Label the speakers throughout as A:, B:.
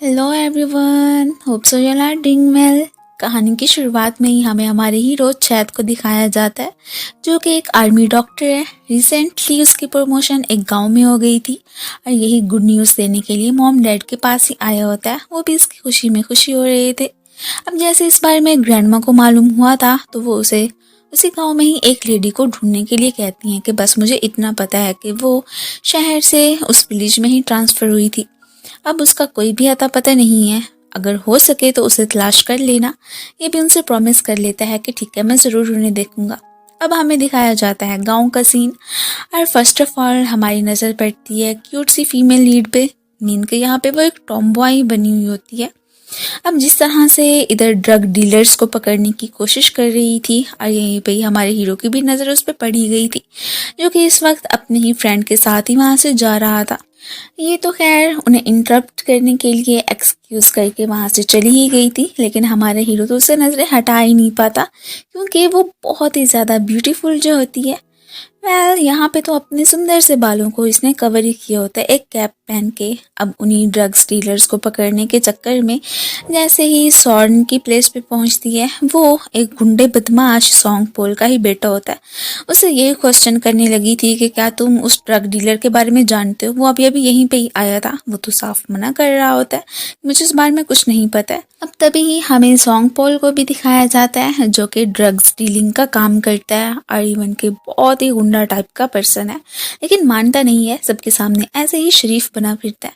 A: Hello everyone, hope so you are doing well. कहानी की शुरुआत में ही हमें हमारे हीरो चैद को दिखाया जाता है, जो कि एक आर्मी डॉक्टर है। रिसेंटली उसकी प्रमोशन एक गांव में हो गई थी और यही गुड न्यूज़ देने के लिए मॉम डैड के पास ही आया होता है। वो भी इसकी खुशी में खुशी हो रहे थे। अब जैसे इस बारे में ग्रैंडमा को मालूम हुआ था, तो वो उसे उसी गांव में ही एक लेडी को ढूंढने के लिए कहती हैं कि बस मुझे इतना पता है कि वो शहर से उस विलेज में ही ट्रांसफ़र हुई थी। अब उसका कोई भी अता पता नहीं है। अगर हो सके तो उसे तलाश कर लेना। ये भी उनसे प्रॉमिस कर लेता है कि ठीक है, मैं ज़रूर उन्हें देखूंगा। अब हमें दिखाया जाता है गांव का सीन। और फर्स्ट ऑफ ऑल हमारी नज़र पड़ती है क्यूट सी फीमेल लीड पे। मीन के यहाँ पे वो एक टॉम्बॉय बनी हुई होती है। अब जिस तरह से इधर ड्रग डीलर्स को पकड़ने की कोशिश कर रही थी और यहीं पे ही हमारे हीरो की भी नज़र उस पर पड़ी गई थी, जो कि इस वक्त अपने ही फ्रेंड के साथ ही वहाँ से जा रहा था। ये तो खैर उन्हें इंटरप्ट करने के लिए एक्सक्यूज करके वहाँ से चली ही गई थी, लेकिन हमारा हीरो तो उससे नज़रें हटा ही नहीं पाता, क्योंकि वो बहुत ही ज़्यादा ब्यूटीफुल जो होती है। यहाँ पे तो अपने सुंदर से बालों को इसने कवर ही किया होता है एक कैप पहन के। अब उन्हीं ड्रग्स डीलर्स को पकड़ने के चक्कर में जैसे ही सॉर्न की प्लेस पे पहुंचती है, वो एक गुंडे बदमाश सॉन्ग पोल का ही बेटा होता है। उसे यही क्वेश्चन करने लगी थी कि क्या तुम उस ड्रग डीलर के बारे में जानते हो, वो अभी अभी यहीं पे ही आया था। वो तो साफ मना कर रहा होता है, मुझे इस बारे में कुछ नहीं पता है। अब तभी ही हमें सॉन्ग पोल को भी दिखाया जाता है, जो कि ड्रग्स डीलिंग का काम करता है और इवन के बहुत ही गुंडा टाइप का पर्सन है, लेकिन मानता नहीं है। सबके सामने ऐसे ही शरीफ बना फिरता है।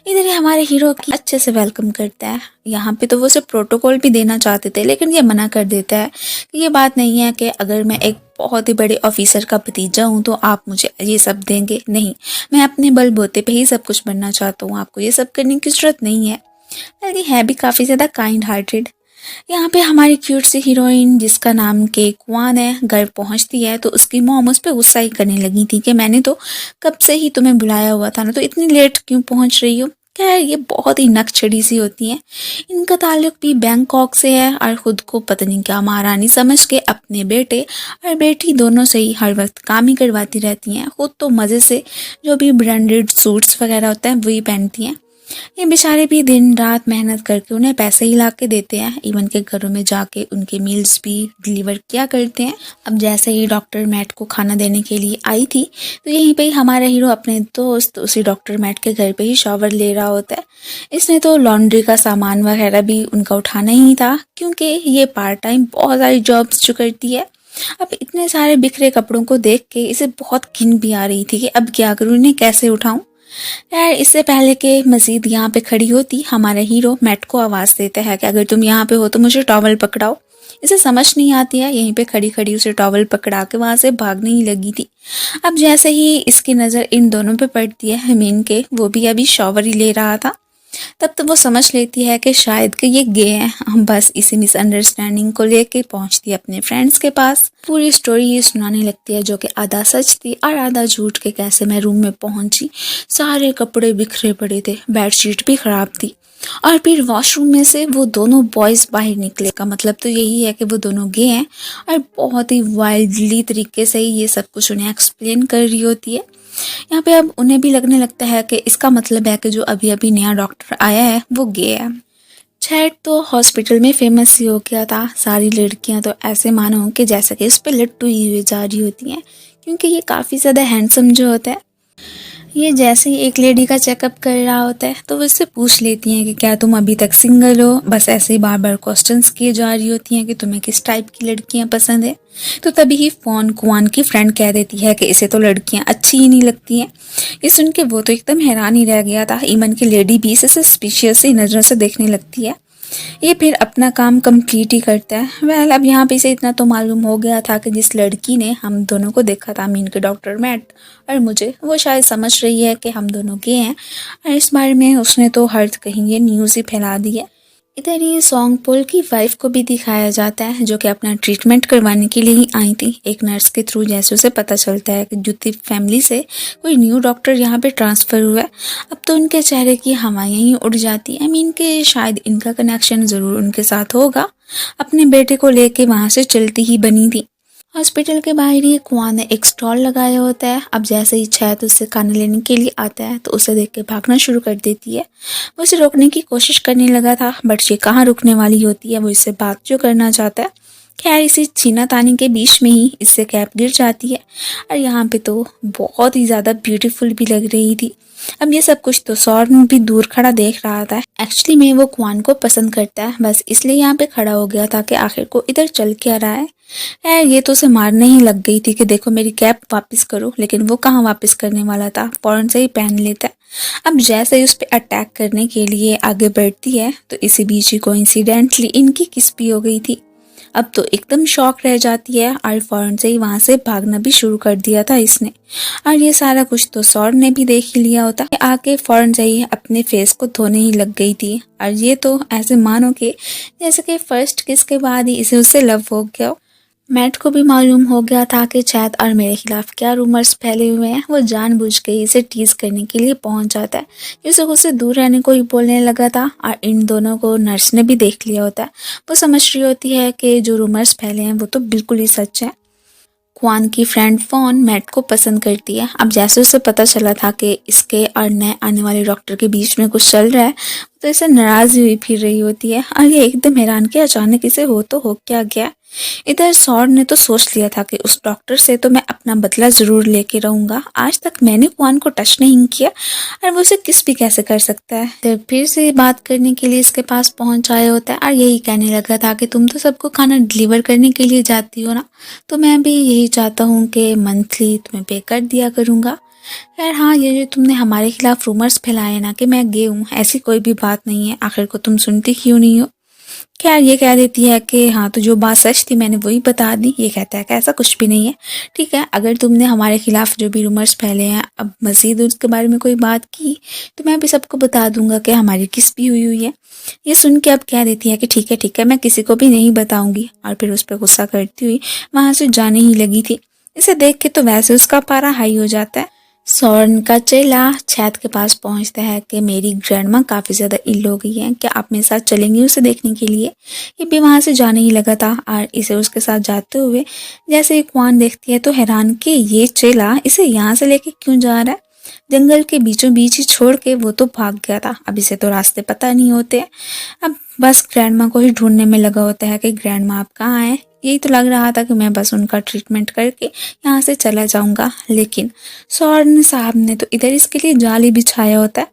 A: इधर ही हमारे हीरो की अच्छे से वेलकम करता है। यहाँ पे तो वो उसे प्रोटोकॉल भी देना चाहते थे, लेकिन ये मना कर देता है कि ये बात नहीं है कि अगर मैं एक बहुत ही बड़े ऑफिसर का भतीजा हूँ तो आप मुझे ये सब देंगे। नहीं, मैं अपने बलबूते पे ही सब कुछ बनना चाहता हूँ, आपको ये सब करने की जरूरत नहीं है। बल्कि है भी काफ़ी ज़्यादा काइंड हार्टेड। यहाँ पे हमारी क्यूट सी हीरोइन, जिसका नाम के क्वान है, घर पहुँचती है तो उसकी मॉम उस पर गुस्सा ही करने लगी थी कि मैंने तो कब से ही तुम्हें बुलाया हुआ था ना, तो इतनी लेट क्यों पहुँच रही हो। खैर ये बहुत ही नकचढ़ी सी होती हैं। इनका ताल्लुक भी बैंकॉक से है और खुद को पता नहीं क्या महारानी समझ के अपने बेटे और बेटी दोनों से ही हर वक्त काम ही करवाती रहती हैं। खुद तो मज़े से जो भी ब्रांडेड सूट्स वगैरह होता है वही पहनती हैं। ये बेचारे भी दिन रात मेहनत करके उन्हें पैसे ही ला के देते हैं, इवन के घरों में जाके उनके मील्स भी डिलीवर किया करते हैं। अब जैसे ही डॉक्टर मैट को खाना देने के लिए आई थी, तो यहीं पे ही हमारा हीरो अपने दोस्त उसी डॉक्टर मैट के घर पे ही शॉवर ले रहा होता है। इसने तो लॉन्ड्री का सामान वगैरह भी उनका उठाना ही था, क्योंकि ये पार्ट टाइम बहुत सारी जॉब्स जो करती है। अब इतने सारे बिखरे कपड़ों को देख के इसे बहुत घिन भी आ रही थी कि अब क्या करूँ, इन्हें कैसे उठाऊं। यार इससे पहले के मजीद यहाँ पे खड़ी होती, हमारा हीरो मैट को आवाज़ देता है कि अगर तुम यहाँ पे हो तो मुझे टॉवल पकड़ाओ। इसे समझ नहीं आती है, यहीं पे खड़ी खड़ी उसे टॉवल पकड़ा के वहाँ से भागने ही लगी थी। अब जैसे ही इसकी नज़र इन दोनों पे पड़ती है, हमीन के, वो भी अभी शॉवर ही ले रहा था, तब तो वो समझ लेती है कि शायद कि ये गे हैं। हम बस इसी मिसअंडरस्टैंडिंग को लेके पहुंचती है अपने फ्रेंड्स के पास। पूरी स्टोरी ये सुनाने लगती है, जो कि आधा सच थी और आधा झूठ, के कैसे मैं रूम में पहुंची, सारे कपड़े बिखरे पड़े थे, बेडशीट भी खराब थी, और फिर वॉशरूम में से वो दोनों बॉयज़ बाहर निकले। का मतलब तो यही है कि वो दोनों गे हैं और बहुत ही वाइल्डली तरीके से ही ये सब कुछ उन्हें एक्सप्लेन कर रही होती है। यहाँ पे अब उन्हें भी लगने लगता है कि इसका मतलब है कि जो अभी अभी नया डॉक्टर आया है वो गे है। चैट तो हॉस्पिटल में फेमस ही हो गया था। सारी लड़कियां तो ऐसे मानो कि जैसे कि इस पे लट्टू ही हुए जा रही होती हैं, क्योंकि ये काफ़ी ज़्यादा हैंडसम जो होता है। ये जैसे ही एक लेडी का चेकअप कर रहा होता है, तो वो इससे पूछ लेती हैं कि क्या तुम अभी तक सिंगल हो। बस ऐसे ही बार बार क्वेश्चंस किए जा रही होती हैं कि तुम्हें किस टाइप की लड़कियां पसंद है। तो तभी ही फोन कुआन की फ्रेंड कह देती है कि इसे तो लड़कियां अच्छी ही नहीं लगती हैं। ये सुन के वो तो एकदम हैरान ही रह गया था। ईमन की लेडी भी इसे सस्पिशियस ही नज़रों से देखने लगती है। ये फिर अपना काम कंप्लीट ही करता है। अब यहाँ पे से इतना तो मालूम हो गया था कि जिस लड़की ने हम दोनों को देखा था, मीन के डॉक्टर मैट और मुझे, वो शायद समझ रही है कि हम दोनों गए हैं, और इस बारे में उसने तो हर कहीं ये न्यूज़ ही फैला दी है। इधर ही सॉन्ग पोल की वाइफ को भी दिखाया जाता है, जो कि अपना ट्रीटमेंट करवाने के लिए ही आई थी। एक नर्स के थ्रू जैसे उसे पता चलता है कि जुत्ती फैमिली से कोई न्यू डॉक्टर यहाँ पे ट्रांसफ़र हुआ है। अब तो उनके चेहरे की हवाएं ही उड़ जाती है। मीन के शायद इनका कनेक्शन ज़रूर उनके साथ होगा। अपने बेटे को लेके वहाँ से चलती ही बनी थी। हॉस्पिटल के बाहर ही क्वान ने एक स्टॉल लगाया होता है। अब जैसे ही छत उससे खाना लेने के लिए आता है तो उसे देख के भागना शुरू कर देती है। वो उसे रोकने की कोशिश करने लगा था, बट ये कहाँ रुकने वाली होती है, वो इससे बात जो करना चाहता है। खैर इसी छीना तानी के बीच में ही इससे कैप गिर जाती है और यहाँ पे तो बहुत ही ज़्यादा ब्यूटीफुल भी लग रही थी। अब ये सब कुछ तो सॉर्न भी दूर खड़ा देख रहा था। एक्चुअली में वो क्वान को पसंद करता है, बस इसलिए यहाँ पे खड़ा हो गया था कि आखिर को इधर चल क्या रहा है। यार ये तो उसे मारने ही लग गई थी कि देखो मेरी कैप वापस करो, लेकिन वो कहाँ वापस करने वाला था, फौरन से ही पहन लेता है। अब जैसे ही उस पर अटैक करने के लिए आगे बढ़ती है तो इसी बीच ही कोइंसिडेंटली इनकी किस भी हो गई थी। अब तो एकदम शॉक रह जाती है और फौरन से ही वहां से भागना भी शुरू कर दिया था इसने। और ये सारा कुछ तो सॉर्न ने भी देख ही लिया होता। आके फौरन से ही अपने फेस को धोने ही लग गई थी और ये तो ऐसे मानो कि जैसे कि फर्स्ट किस के बाद ही इसे उससे लव हो गया हो। मैट को भी मालूम हो गया था कि चैद और मेरे खिलाफ क्या रूमर्स फैले हुए हैं। वो जानबूझ के इसे टीज करने के लिए पहुंच जाता है। यूसुफ उससे दूर रहने को ही बोलने लगा था और इन दोनों को नर्स ने भी देख लिया होता है। वो समझ रही होती है कि जो रूमर्स फैले हैं वो तो बिल्कुल ही सच है। क्वान की फ्रेंड फोन मैट को पसंद करती है। अब जैसे उसे पता चला था कि इसके और नए आने वाले डॉक्टर के बीच में कुछ चल रहा है तो इसे नाराज हुई फिर रही होती है और ये एकदम हैरान कि अचानक इसे हो तो हो क्या गया। इधर सॉर्न ने तो सोच लिया था कि उस डॉक्टर से तो मैं अपना बदला जरूर लेके रहूंगा। आज तक मैंने क्वान को टच नहीं किया और वो उसे किस भी कैसे कर सकता है। तो फिर से बात करने के लिए इसके पास पहुंच आया होता है और यही कहने लगा था कि तुम तो सबको खाना डिलीवर करने के लिए जाती हो ना, तो मैं भी यही चाहता हूँ कि मंथली तुम्हें पे कर दिया करूँगा। खैर हाँ, ये जो तुमने हमारे खिलाफ रूमर्स फैलाए ना कि मैं गे हूँ, ऐसी कोई भी बात नहीं है। आखिर को तुम सुनती क्यों नहीं हो। खैर ये कह देती है कि हाँ तो जो बात सच थी मैंने वही बता दी। ये कहता है कि ऐसा कुछ भी नहीं है। ठीक है, अगर तुमने हमारे खिलाफ जो भी रूमर्स फैले हैं अब मजीद उसके बारे में कोई बात की तो मैं भी सबको बता दूंगा कि हमारी किस भी हुई हुई है। ये सुन के अब कह देती है कि ठीक है मैं किसी को भी नहीं बताऊंगी और फिर उस पर गुस्सा करती हुई वहां से जाने ही लगी थी। इसे देख के तो वैसे उसका पारा हाई हो जाता है। सॉर्न का चेला छत के पास पहुंचता है कि मेरी ग्रैंडमा काफ़ी ज़्यादा इल हो गई है, क्या आप मेरे साथ चलेंगे उसे देखने के लिए। ये भी वहां से जाने ही लगा था और इसे उसके साथ जाते हुए जैसे ही क्वान देखती है तो हैरान कि ये चेला इसे यहाँ से लेके क्यों जा रहा है। जंगल के बीचों बीच ही छोड़ के वो तो भाग गया था। अब इसे तो रास्ते पता नहीं होते। अब बस ग्रैंडमा को ही ढूंढने में लगा होता है कि ग्रैंडमा आप कहाँ हैं। यही तो लग रहा था कि मैं बस उनका ट्रीटमेंट करके यहाँ से चला जाऊंगा, लेकिन सॉर्न साहब ने तो इधर इसके लिए जाल ही बिछाया होता है।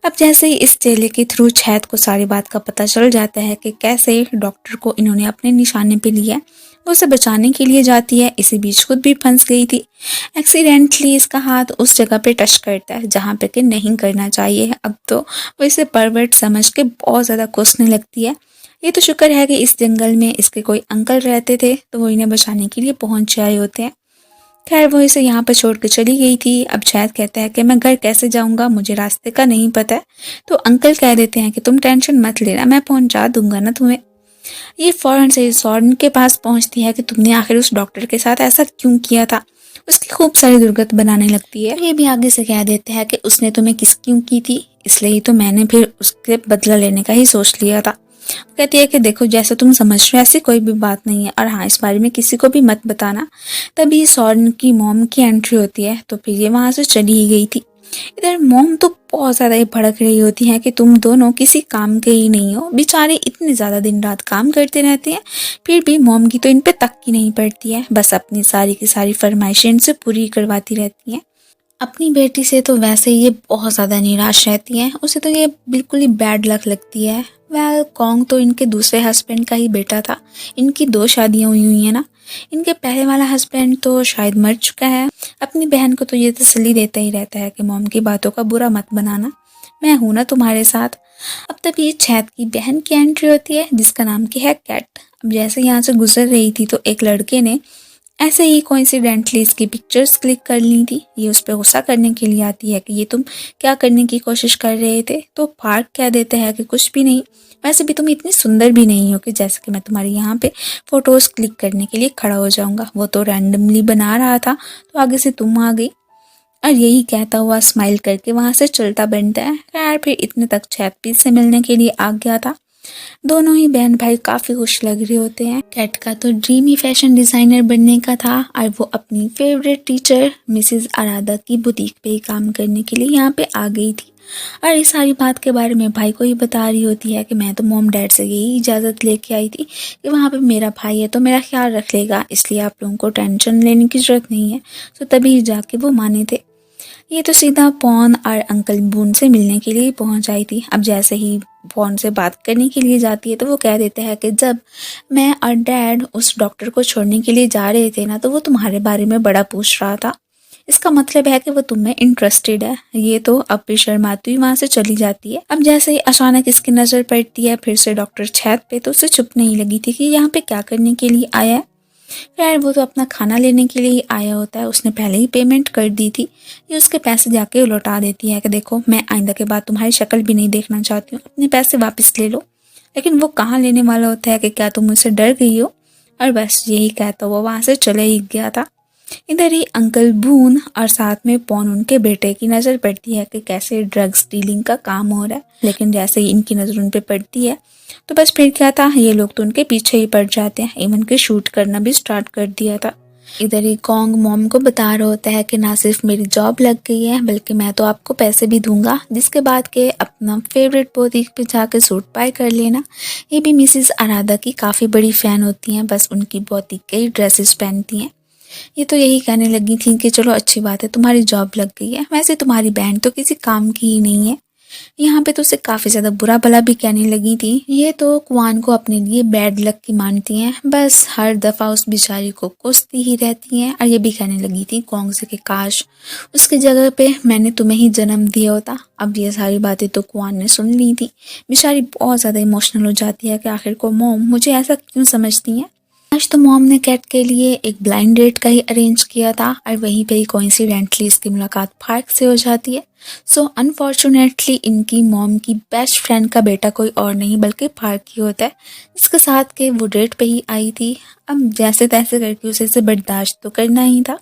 A: अब जैसे ही इस चेले के थ्रू छत को सारी बात का पता चल जाता है कि कैसे डॉक्टर को इन्होंने अपने निशाने पे लिया है, वो उसे बचाने के लिए जाती है। इसी बीच खुद भी फंस गई थी। एक्सीडेंटली इसका हाथ उस जगह पे टच करता है जहाँ पे कि नहीं करना चाहिए। अब तो वो इसे परवर्ट समझ के बहुत ज़्यादा कोसने लगती है। ये तो शुक्र है कि इस जंगल में इसके कोई अंकल रहते थे तो वो इन्हें बचाने के लिए पहुंच आए होते हैं। खैर वो इसे यहाँ पर छोड़ के चली गई थी। अब शायद कहता है कि मैं घर कैसे जाऊंगा, मुझे रास्ते का नहीं पता है। तो अंकल कह देते हैं कि तुम टेंशन मत लेना, मैं पहुंचा दूंगा ना तुम्हें। ये फौरन से सॉर्न के पास पहुंचती है कि तुमने आखिर उस डॉक्टर के साथ ऐसा क्यों किया था। उसकी खूब सारी दुर्गत बनाने लगती है। ये भी आगे से कह देते हैं कि उसने तुम्हें किस क्यों की थी, इसलिए ही तो मैंने फिर उसके बदला लेने का ही सोच लिया था। कहती है कि देखो जैसे तुम समझ रहे हो ऐसी कोई भी बात नहीं है और हाँ इस बारे में किसी को भी मत बताना। तभी सॉर्न की मॉम की एंट्री होती है तो फिर ये वहां से चली ही गई थी। इधर मॉम तो बहुत ज्यादा ही भड़क रही होती है कि तुम दोनों किसी काम के ही नहीं हो। बेचारे इतने ज्यादा दिन रात काम करते रहते हैं फिर भी मॉम की तो इन पे तक की नहीं पड़ती है। बस अपनी सारी की सारी फरमाइशें इनसे पूरी करवाती रहती हैं। अपनी बेटी से तो वैसे ये बहुत ज़्यादा निराश रहती है। उसे तो ये बिल्कुल ही बैड लक लगती है। वेल कॉन्ग तो इनके दूसरे हस्बैंड का ही बेटा था। इनकी 2 शादियां हुई हुई हैं ना। इनके पहले वाला हस्बैंड तो शायद मर चुका है। अपनी बहन को तो ये तसल्ली देता ही रहता है कि मॉम की बातों का बुरा मत बनाना, मैं हूं ना तुम्हारे साथ। अब तभी छत की बहन की एंट्री होती है जिसका नाम की है कैट। अब जैसे यहाँ से गुजर रही थी तो एक लड़के ने ऐसे ही कोइंसिडेंटली इसकी पिक्चर्स क्लिक कर ली थी। ये उस पर गुस्सा करने के लिए आती है कि ये तुम क्या करने की कोशिश कर रहे थे। तो पार्क कह देते हैं कि कुछ भी नहीं, वैसे भी तुम इतनी सुंदर भी नहीं हो कि जैसे कि मैं तुम्हारे यहाँ पे फोटोज क्लिक करने के लिए खड़ा हो जाऊंगा। वो तो रैंडमली बना रहा था तो आगे से तुम आ गई। और यही कहता हुआ स्माइल करके वहां से चलता बनता है। खैर फिर इतने तक चैतपीत से मिलने के लिए आ गया था। दोनों ही बहन भाई काफ़ी खुश लग रहे होते हैं। कैट का तो ड्रीम ही फैशन डिज़ाइनर बनने का था और वो अपनी फेवरेट टीचर मिसेस आराधा की बुटीक पे ही काम करने के लिए यहाँ पे आ गई थी और इस सारी बात के बारे में भाई को ही बता रही होती है कि मैं तो मॉम डैड से यही इजाज़त लेके आई थी कि वहाँ पे मेरा भाई है तो मेरा ख्याल रख लेगा, इसलिए आप लोगों को टेंशन लेने की ज़रूरत नहीं है। तो तभी जाके वो माने थे। ये तो सीधा पॉन और अंकल बून से मिलने के लिए पहुंच आई थी। अब जैसे ही पॉन से बात करने के लिए जाती है तो वो कह देता है कि जब मैं और डैड उस डॉक्टर को छोड़ने के लिए जा रहे थे ना, तो वो तुम्हारे बारे में बड़ा पूछ रहा था। इसका मतलब है कि वो तुम में इंटरेस्टेड है। ये तो अब भी शर्माती हुई वहां से चली जाती है। अब जैसे ही अचानक इसकी नजर पड़ती है फिर से डॉक्टर छत पे, तो उसे चुप नहीं लगी थी कि यहाँ पे क्या करने के लिए आया है। खैर वो तो अपना खाना लेने के लिए ही आया होता है, उसने पहले ही पेमेंट कर दी थी। ये उसके पैसे जाके लौटा देती है कि देखो मैं आइंदा के बाद तुम्हारी शक्ल भी नहीं देखना चाहती हूँ, अपने पैसे वापस ले लो। लेकिन वो कहाँ लेने वाला होता है कि क्या तुम मुझसे डर गई हो, और बस यही कहता वो वहाँ से चले ही गया था। इधर ही अंकल बून और साथ में पॉन उनके बेटे की नज़र पड़ती है कि कैसे ड्रग्स डीलिंग का काम हो रहा है। लेकिन जैसे ही इनकी नज़र उन पे पड़ती है तो बस फिर क्या था, ये लोग तो उनके पीछे ही पड़ जाते हैं। इवन के शूट करना भी स्टार्ट कर दिया था। इधर ही कॉन्ग मॉम को बता रहा होता है कि ना सिर्फ मेरी जॉब लग गई है बल्कि मैं तो आपको पैसे भी दूंगा, जिसके बाद के अपना फेवरेट बुटीक पे जाके सूट बाय कर लेना। ये भी मिसेस आराधा की काफ़ी बड़ी फ़ैन होती हैं, बस उनकी बुटीक के ही ड्रेसेस पहनती हैं। ये तो यही कहने लगी थी कि चलो अच्छी बात है तुम्हारी जॉब लग गई है, वैसे तुम्हारी बहन तो किसी काम की ही नहीं है। यहाँ पे तो उसे काफ़ी ज़्यादा बुरा भला भी कहने लगी थी। ये तो क्वान को अपने लिए बैड लक की मानती हैं, बस हर दफ़ा उस बेचारी को कोसती ही रहती हैं। और ये भी कहने लगी थी कॉन्ग से कि काश उसकी जगह पे मैंने तुम्हें ही जन्म दिया होता। अब ये सारी बातें तो क्वान ने सुन ली थी। बेचारी बहुत ज़्यादा इमोशनल हो जाती है कि आखिर को मॉम मुझे ऐसा क्यों समझती हैं। आज तो मॉम ने कैट के लिए एक ब्लाइंड डेट का ही अरेंज किया था और वहीं पे ही कोइंसिडेंटली इसकी मुलाकात पार्क से हो जाती है। सो अनफॉर्चुनेटली इनकी मॉम की बेस्ट फ्रेंड का बेटा कोई और नहीं बल्कि पार्क ही होता है, जिसके साथ के वो डेट पे ही आई थी। अब जैसे तैसे करके उसे इसे बर्दाश्त तो करना ही था,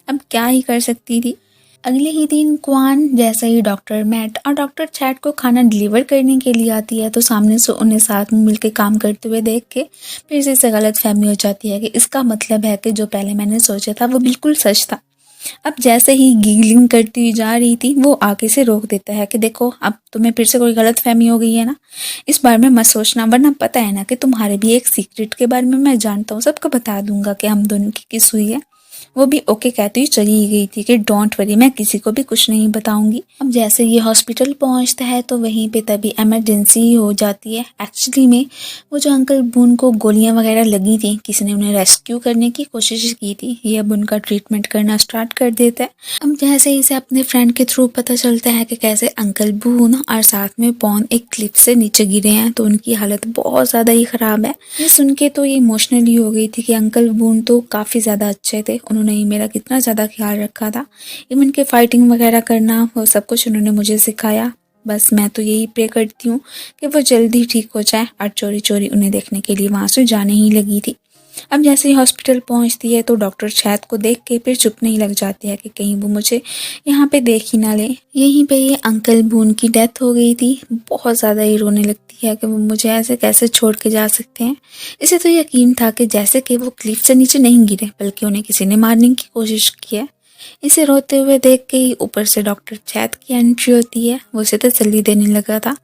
A: अब क्या ही कर सकती थी। अगले ही दिन क्वान जैसे ही डॉक्टर मैट और डॉक्टर चैट को खाना डिलीवर करने के लिए आती है तो सामने से उन्हें साथ में मिलकर काम करते हुए देख के फिर से गलत फहमी हो जाती है कि इसका मतलब है कि जो पहले मैंने सोचा था वो बिल्कुल सच था। अब जैसे ही गीलिंग करती हुई जा रही थी वो आगे से रोक देता है कि देखो अब तुम्हें फिर से कोई गलत फहमी हो गई है ना, इस बारे में मत सोचना, वरना पता है ना कि तुम्हारे भी एक सीक्रेट के बारे में मैं जानता हूँ, सबको बता दूंगा कि हम दोनों की किस हुई है। वो भी ओके कहती हुई चली ही गई थी कि डोंट वरी मैं किसी को भी कुछ नहीं बताऊंगी। अब जैसे ये हॉस्पिटल पहुंचता है तो वहीं पे तभी इमरजेंसी हो जाती है। एक्चुअली में वो जो अंकल बून को गोलियां वगैरह लगी थी, किसी ने उन्हें रेस्क्यू करने की कोशिश की थी। ये अब उनका ट्रीटमेंट करना स्टार्ट कर देता है। अब जैसे ही इसे अपने फ्रेंड के थ्रू पता चलता है कि कैसे अंकल बून और साथ में पॉन एक क्लिफ से नीचे गिरे हैं तो उनकी हालत बहुत ज़्यादा ही ख़राब है। ये सुन के तो ये इमोशनली हो गई थी कि अंकल बून तो काफ़ी ज़्यादा अच्छे थे, उन्होंने ही मेरा कितना ज़्यादा ख्याल रखा था, इवन के फाइटिंग वगैरह करना वो सब कुछ उन्होंने मुझे सिखाया। बस मैं तो यही प्रे करती हूँ कि वो जल्दी ठीक हो जाए। और चोरी चोरी उन्हें देखने के लिए वहाँ से जाने ही लगी थी। अब जैसे ही हॉस्पिटल पहुंचती है तो डॉक्टर शैद को देख के फिर चुप नहीं लग जाती है कि कहीं वो मुझे यहाँ पे देख ही ना ले। यहीं पे ये अंकल बून की डेथ हो गई थी। बहुत ज़्यादा ही रोने लगती है कि वो मुझे ऐसे कैसे छोड़ के जा सकते हैं। इसे तो यकीन था कि जैसे कि वो क्लिफ से नीचे नहीं गिरे बल्कि उन्हें किसी ने मारने की कोशिश की है। इसे रोते हुए देख के ही ऊपर से डॉक्टर चैत की एंट्री होती है। वो उसे तसल्ली देने लगा था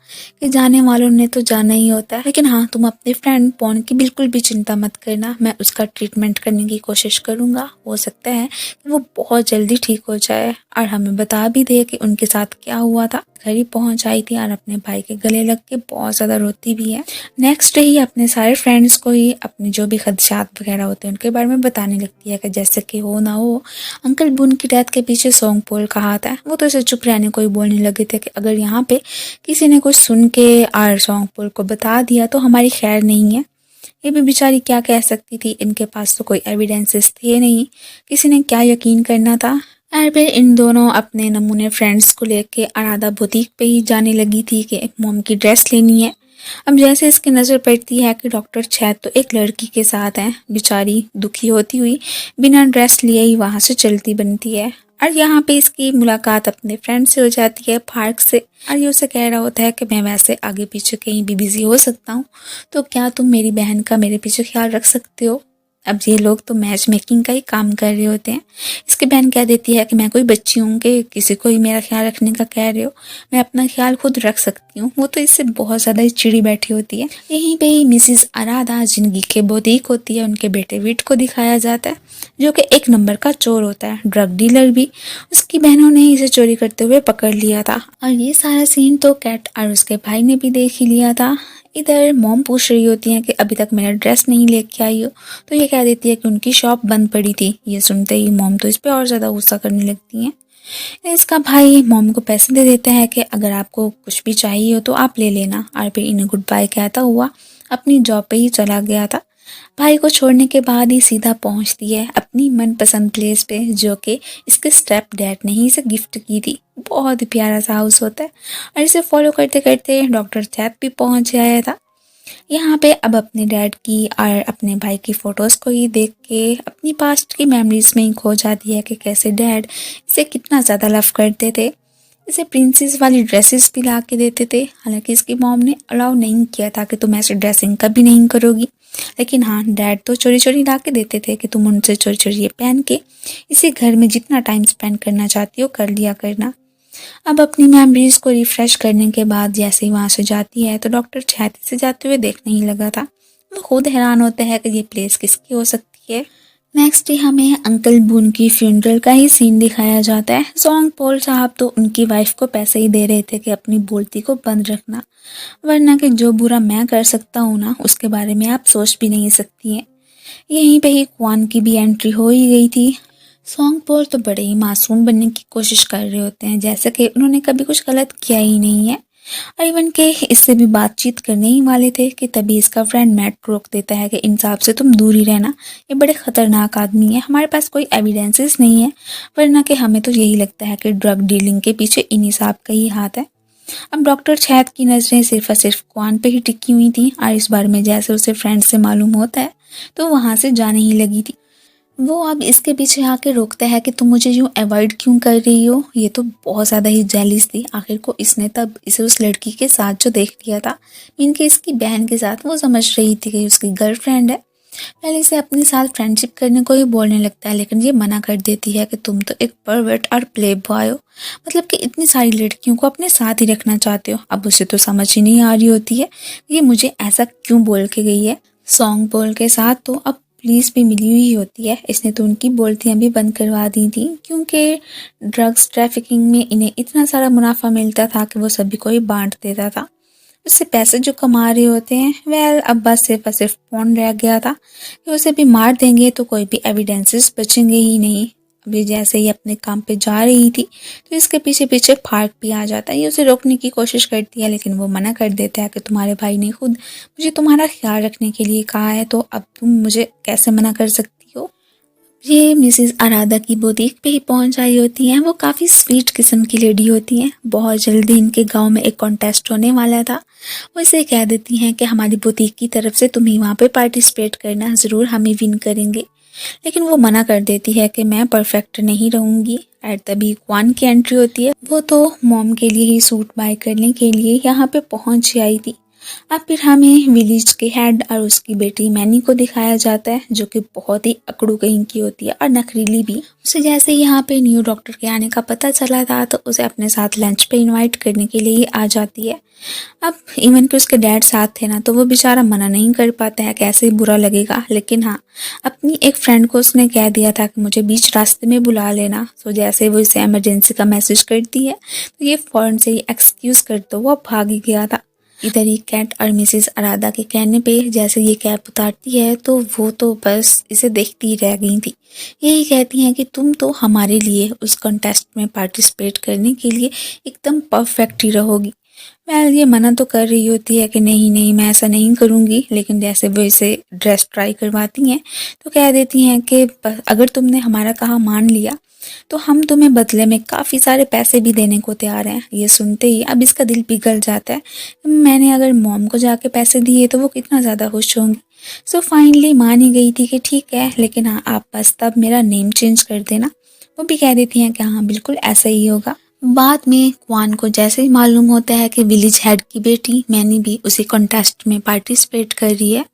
A: कि जाने वालों ने तो जाना ही होता है, लेकिन हाँ तुम अपने फ्रेंड पॉन की बिल्कुल भी चिंता मत करना, मैं उसका ट्रीटमेंट करने की कोशिश करूँगा। हो सकता है कि वो बहुत जल्दी ठीक हो जाए और हमें बता भी दे कि उनके साथ क्या हुआ था। घर ही पहुंच आई थी और अपने भाई के गले लग के बहुत ज़्यादा रोती भी है। नेक्स्ट डे ही अपने सारे फ्रेंड्स को ही अपने जो भी खदशात वगैरह होते हैं उनके बारे में बताने लगती है कि जैसे कि हो ना हो अंकल बून की डेथ के पीछे सोंग पोल का हाथ है। वो तो इसे चुप रहने को ही बोलने लगे थे कि अगर यहाँ पे किसी ने कुछ सुन के और सोंग पोल को बता दिया तो हमारी खैर नहीं है। ये भी बेचारी क्या कह सकती थी, इनके पास तो कोई एविडेंसेस थे नहीं, किसी ने क्या यकीन करना था। और फिर इन दोनों अपने नमूने फ्रेंड्स को लेके आराधा बुटीक पे ही जाने लगी थी कि मॉम की ड्रेस लेनी है। अब जैसे इसकी नज़र पड़ती है कि डॉक्टर छेद तो एक लड़की के साथ है, बेचारी दुखी होती हुई बिना ड्रेस लिए ही वहाँ से चलती बनती है। और यहाँ पे इसकी मुलाकात अपने फ्रेंड से हो जाती है, पार्क से। और ये उसे कह रहा होता है कि मैं वैसे आगे पीछे कहीं भी बिजी हो सकता हूँ, तो क्या तुम मेरी बहन का मेरे पीछे ख्याल रख सकते हो। अब ये लोग तो मैच मेकिंग का ही काम कर रहे होते हैं। इसकी बहन कह देती है कि मैं कोई बच्ची हूँ कि किसी को ही मेरा ख्याल रखने का कह रहे हो, मैं अपना ख्याल खुद रख सकती हूँ। वो तो इससे बहुत ज़्यादा ही चिड़ी बैठी होती है। यहीं पे ही मिसिस आराधा जिंदगी के बोतीक होती है, उनके बेटे विट को दिखाया जाता है, जो कि एक नंबर का चोर होता है, ड्रग डीलर भी। उसकी बहनों ने इसे चोरी करते हुए पकड़ लिया था और ये सारा सीन तो कैट और उसके भाई ने भी देख ही लिया था। इधर मॉम पूछ रही होती है कि अभी तक मेरा ड्रेस नहीं लेके आई हो, तो ये कह देती है कि उनकी शॉप बंद पड़ी थी। ये सुनते ही मॉम तो इस पे और ज़्यादा गुस्सा करने लगती हैं। इसका भाई मॉम को पैसे दे देता है कि अगर आपको कुछ भी चाहिए हो तो आप ले लेना, और फिर इन्हें गुड बाय कहता हुआ अपनी जॉब पे ही चला गया था। भाई को छोड़ने के बाद ही सीधा पहुंचती है अपनी मनपसंद प्लेस पे, जो कि इसके स्टेप डैड ने ही इसे गिफ्ट की थी। बहुत ही प्यारा सा हाउस होता है और इसे फॉलो करते करते डॉक्टर चैप भी पहुंच गया था। यहाँ पे अब अपने डैड की और अपने भाई की फ़ोटोज़ को ही देख के अपनी पास्ट की मेमोरीज में ही खो जाती है कि कैसे डैड इसे कितना ज़्यादा लव करते थे। इसे प्रिंसेस वाली ड्रेसेस भी ला के देते थे। हालांकि इसकी मॉम ने अलाउ नहीं किया था कि तुम ऐसे ड्रेसिंग कभी नहीं करोगी, लेकिन हाँ, डैड तो चोरी चोरी ला के देते थे कि तुम उनसे चोरी चोरी ये पहन के इसी घर में जितना टाइम स्पेंड करना चाहती हो कर लिया करना। अब अपनी मेमोरीज को रिफ्रेश करने के बाद जैसे ही वहाँ से जाती है तो डॉक्टर छाती से जाते हुए देखने ही लगा था। वो खुद हैरान होता है कि ये प्लेस किसकी हो सकती है। नेक्स्ट डे हमें अंकल बून की फ्यूनरल का ही सीन दिखाया जाता है। सॉन्ग पॉल साहब तो उनकी वाइफ को पैसे ही दे रहे थे कि अपनी बोलती को बंद रखना, वरना कि जो बुरा मैं कर सकता हूँ ना उसके बारे में आप सोच भी नहीं सकती हैं। यहीं पे ही क्वान की भी एंट्री हो ही गई थी। सॉन्ग पॉल तो बड़े ही मासूम बनने की कोशिश कर रहे होते हैं, जैसे कि उन्होंने कभी कुछ गलत किया ही नहीं है, और इवन के इससे भी बातचीत करने ही वाले थे कि तभी इसका फ्रेंड मैट रोक देता है कि इंसाफ से तुम दूर ही रहना, ये बड़े ख़तरनाक आदमी है, हमारे पास कोई एविडेंसेस नहीं है, वरना कि हमें तो यही लगता है कि ड्रग डीलिंग के पीछे इन्हीं साहब का ही हाथ है। अब डॉक्टर छैद की नज़रें सिर्फ और सिर्फ क्वान पे ही टिकी हुई थी, और इस बार में जैसे उसे फ्रेंड से मालूम होता है तो वहाँ से जाने ही लगी थी। वो अब इसके पीछे आके रोकता है कि तुम मुझे यूँ अवॉइड क्यों कर रही हो। ये तो बहुत ज़्यादा ही जेलिस थी, आखिर को इसने तब इसे उस लड़की के साथ जो देख लिया था, इनके इसकी बहन के साथ, वो समझ रही थी कि उसकी गर्लफ्रेंड है। पहले इसे अपने साथ फ्रेंडशिप करने को ही बोलने लगता है, लेकिन ये मना कर देती है कि तुम तो एक परवर्ट और प्ले बॉय हो, मतलब कि इतनी सारी लड़कियों को अपने साथ ही रखना चाहते हो। अब उसे तो समझ ही नहीं आ रही होती है ये मुझे ऐसा क्यों बोल के गई है। सॉन्ग पॉल के साथ तो अब पुलिस भी मिली हुई होती है, इसने तो उनकी बोलतियाँ भी बंद करवा दी थी, क्योंकि ड्रग्स ट्रैफिकिंग में इन्हें इतना सारा मुनाफा मिलता था कि वो सभी को ही बांट देता था। उससे पैसे जो कमा रहे होते हैं, वेल अब बस सिर्फ और सिर्फ पॉन रह गया था कि उसे भी मार देंगे तो कोई भी एविडेंसेस बचेंगे ही नहीं। अभी जैसे ही अपने काम पे जा रही थी तो इसके पीछे पीछे फार्क भी आ जाता है। ये उसे रोकने की कोशिश करती है, लेकिन वो मना कर देता है कि तुम्हारे भाई ने खुद मुझे तुम्हारा ख्याल रखने के लिए कहा है, तो अब तुम मुझे कैसे मना कर सकती हो। ये मिसेस आराधा की बुटीक पे ही पहुंच आई होती हैं। वो काफ़ी स्वीट किस्म की लेडी होती हैं। बहुत जल्दी इनके गांव में एक कॉन्टेस्ट होने वाला था। वो इसे कह देती हैं कि हमारी बुटीक की तरफ से तुम ही वहाँ पे पार्टिसिपेट करना, ज़रूर हम ही विन करेंगे। लेकिन वो मना कर देती है कि मैं परफेक्ट नहीं रहूँगी। और तभी क्वान की एंट्री होती है। वो तो मॉम के लिए ही सूट बाय करने के लिए यहाँ पे पहुँच आई थी। अब फिर हमें विलेज के हेड और उसकी बेटी मैनी को दिखाया जाता है, जो कि बहुत ही अकड़ू कहीं की होती है और नखरीली भी। उसे जैसे यहाँ पे न्यू डॉक्टर के आने का पता चला था तो उसे अपने साथ लंच पे इनवाइट करने के लिए आ जाती है। अब इवन कि उसके डैड साथ थे ना, तो वो बेचारा मना नहीं कर पाता है, कैसे ही बुरा लगेगा। लेकिन हाँ, अपनी एक फ्रेंड को उसने कह दिया था कि मुझे बीच रास्ते में बुला लेना। तो जैसे वो इसे इमरजेंसी का मैसेज करती है तो ये फ़ौरन से ही एक्सक्यूज़ करते हुआ भाग ही गया था। इधर ही कैट और मिसेस आराधा के कहने पे जैसे ये कैप उतारती है तो वो तो बस इसे देखती ही रह गई थी। यही कहती हैं कि तुम तो हमारे लिए उस कॉन्टेस्ट में पार्टिसिपेट करने के लिए एकदम परफेक्ट ही रहोगी। वेल ये मना तो कर रही होती है कि नहीं नहीं मैं ऐसा नहीं करूँगी, लेकिन जैसे वो इसे ड्रेस ट्राई करवाती हैं तो कह देती हैं कि अगर तुमने हमारा कहा मान लिया तो हम तुम्हें बदले में काफ़ी सारे पैसे भी देने को तैयार हैं। ये सुनते ही अब इसका दिल पिघल जाता है। मैंने अगर मॉम को जाके पैसे दिए तो वो कितना ज़्यादा खुश होंगी। सो फाइनली मान ही गई थी कि ठीक है, लेकिन हाँ आप बस तब मेरा नेम चेंज कर देना। वो भी कह देती हैं कि हाँ बिल्कुल ऐसा ही होगा। बाद में क्वान को जैसे ही मालूम होता है कि विलेज हेड की बेटी मैनी भी उसी कॉन्टेस्ट में पार्टिसिपेट कर रही है,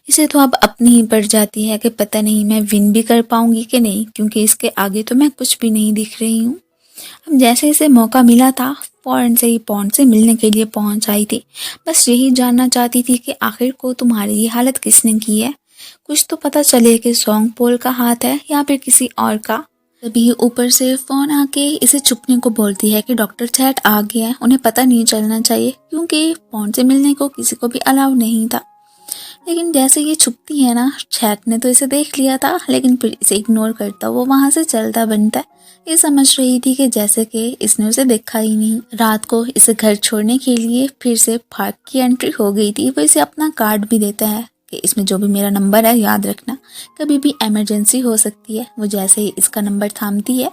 A: इसे तो अब अपनी ही पड़ जाती है कि पता नहीं मैं विन भी कर पाऊंगी कि नहीं, क्योंकि इसके आगे तो मैं कुछ भी नहीं दिख रही हूँ। अब जैसे इसे मौका मिला था फौरन से ही पॉन्ड से मिलने के लिए पहुंच आई थी। बस यही जानना चाहती थी कि आखिर को तुम्हारी ये हालत किसने की है, कुछ तो पता चले कि सॉन्ग पोल का हाथ है या फिर किसी और का। तभी ऊपर से फोन आके इसे छुपने को बोलती है कि डॉक्टर चैट आ गया है, उन्हें पता नहीं चलना चाहिए, क्योंकि पॉन्ड से मिलने को किसी को भी अलाउ नहीं था। लेकिन जैसे ये छुपती है ना, चैट ने तो इसे देख लिया था, लेकिन फिर इसे इग्नोर करता वो वहां से चलता बनता है। ये समझ रही थी कि जैसे कि इसने उसे देखा ही नहीं। रात को इसे घर छोड़ने के लिए फिर से पार्क की एंट्री हो गई थी। वो इसे अपना कार्ड भी देता है कि इसमें जो भी मेरा नंबर है याद रखना, कभी भी इमरजेंसी हो सकती है। वो जैसे ही इसका नंबर थामती है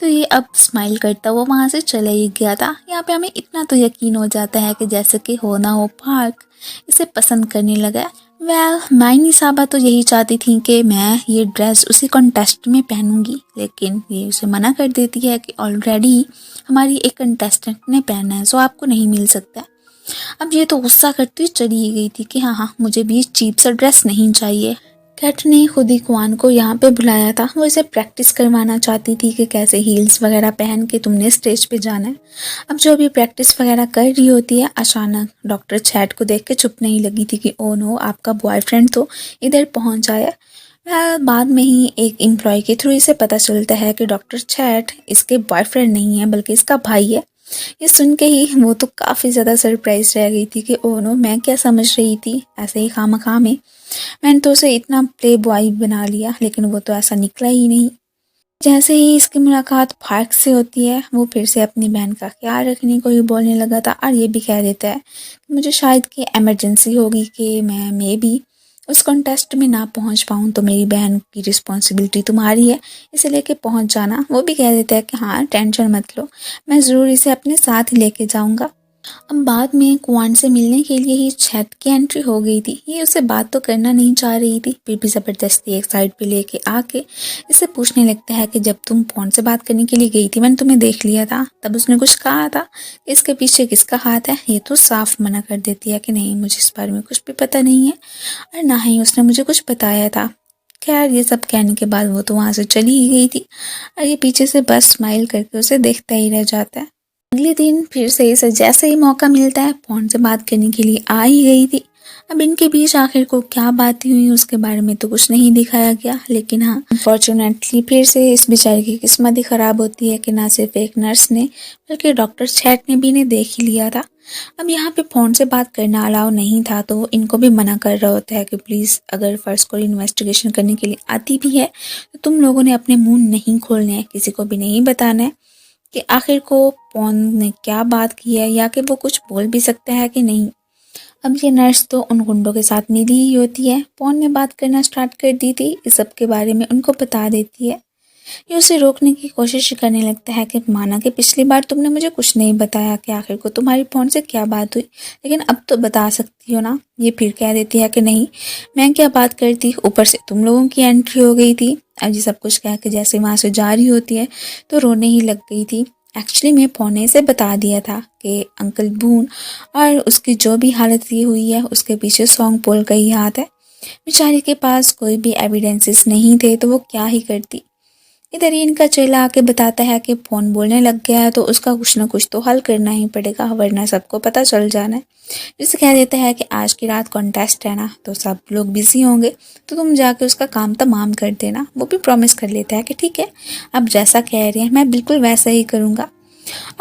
A: तो ये अब स्माइल करता वो वहाँ से चले ही गया था। यहाँ पे हमें इतना तो यकीन हो जाता है कि जैसे कि हो ना हो पार्क इसे पसंद करने लगा। मायनी साहबा तो यही चाहती थी कि मैं ये ड्रेस उसी कॉन्टेस्ट में पहनूंगी, लेकिन ये उसे मना कर देती है कि ऑलरेडी हमारी एक कंटेस्टेंट ने पहना है, सो आपको नहीं मिल सकता। अब ये तो गुस्सा करती चली ही गई थी कि हाँ मुझे भी चीप सा ड्रेस नहीं चाहिए। कैट ने खुद ही क्वान को यहाँ पे बुलाया था। वो इसे प्रैक्टिस करवाना चाहती थी कि कैसे हील्स वगैरह पहन के तुमने स्टेज पे जाना है। अब जो भी प्रैक्टिस वगैरह कर रही होती है, अचानक डॉक्टर चैट को देख के चुपने ही लगी थी कि ओ नो आपका बॉयफ्रेंड तो इधर पहुंच आया। बाद में ही एक एम्प्लॉय के थ्रू इसे पता चलता है कि डॉक्टर चैट इसके बॉयफ्रेंड नहीं है बल्कि इसका भाई है। ये सुन के ही वो तो काफ़ी ज़्यादा सरप्राइज रह गई थी कि ओह नो मैं क्या समझ रही थी, ऐसे ही खामखा में मैंने तो उसे इतना प्ले बॉय बना लिया, लेकिन वो तो ऐसा निकला ही नहीं। जैसे ही इसकी मुलाकात पार्क से होती है वो फिर से अपनी बहन का ख्याल रखने को ही बोलने लगा था और ये भी कह देता है कि मुझे शायद कि इमरजेंसी होगी कि मैं मे भी उस कॉन्टेस्ट में ना पहुंच पाऊँ, तो मेरी बहन की रिस्पॉन्सिबिलिटी तुम्हारी है, इसे लेके पहुंच जाना। वो भी कह देता है कि हाँ टेंशन मत लो, मैं ज़रूर इसे अपने साथ ही लेके जाऊंगा। अब बाद में क्वान से मिलने के लिए ही चैट की एंट्री हो गई थी। ये उससे बात तो करना नहीं चाह रही थी, फिर भी ज़बरदस्ती एक साइड पे लेके आके इससे पूछने लगता है कि जब तुम फोन से बात करने के लिए गई थी मैंने तुम्हें देख लिया था, तब उसने कुछ कहा था कि इसके पीछे किसका हाथ है। ये तो साफ मना कर देती है कि नहीं मुझे इस बारे में कुछ भी पता नहीं है और ना ही उसने मुझे कुछ बताया था। खैर ये सब कहने के बाद वो तो वहाँ से चली ही गई थी और ये पीछे से बस स्माइल करके उसे देखता ही रह जाता है। अगले दिन फिर से इसे जैसे ही मौका मिलता है फोन से बात करने के लिए आ ही गई थी। अब इनके बीच आखिर को क्या बातें हुई उसके बारे में तो कुछ नहीं दिखाया गया, लेकिन हाँ अनफॉर्चुनेटली फिर से इस बेचारे की किस्मत ही खराब होती है कि ना सिर्फ एक नर्स ने बल्कि डॉक्टर चैट ने भी इन्हें देख ही लिया था। अब यहाँ पे फ़ोन से बात करना अलाउ नहीं था, तो वो इनको भी मना कर रहा होता है कि प्लीज़ अगर फर्स्ट कोई इन्वेस्टिगेशन करने के लिए आती भी है तो तुम लोगों ने अपने मुंह नहीं खोलने हैं, किसी को भी नहीं बताना है कि आखिर को पॉन ने क्या बात की है या कि वो कुछ बोल भी सकता है कि नहीं। अब ये नर्स तो उन गुंडों के साथ मिली ही होती है। पॉन ने बात करना स्टार्ट कर दी थी, इस सब के बारे में उनको बता देती है। ये उसे रोकने की कोशिश करने लगता है कि माना कि पिछली बार तुमने मुझे कुछ नहीं बताया कि आखिर को तुम्हारी पॉन से क्या बात हुई, लेकिन अब तो बता सकती हो ना। ये फिर कह देती है कि नहीं मैं क्या बात करती, ऊपर से तुम लोगों की एंट्री हो गई थी। अब ये सब कुछ कह के जैसे वहाँ से जा रही होती है तो रोने ही लग गई थी। एक्चुअली मैं पौने से बता दिया था कि अंकल बून और उसकी जो भी हालत ये हुई है उसके पीछे सॉन्ग पोल का ही हाथ है। बेचारी के पास कोई भी एविडेंसेस नहीं थे तो वो क्या ही करती। इधर ही इनका चेला आके बताता है कि फ़ोन बोलने लग गया है तो उसका कुछ ना कुछ तो हल करना ही पड़ेगा, वरना सबको पता चल जाना है। जिसे कह देता है कि आज की रात कॉन्टेस्ट है ना, तो सब लोग बिजी होंगे तो तुम जाके उसका काम तमाम कर देना। वो भी प्रॉमिस कर लेता है कि ठीक है अब जैसा कह रहे हैं मैं बिल्कुल वैसा ही करूँगा।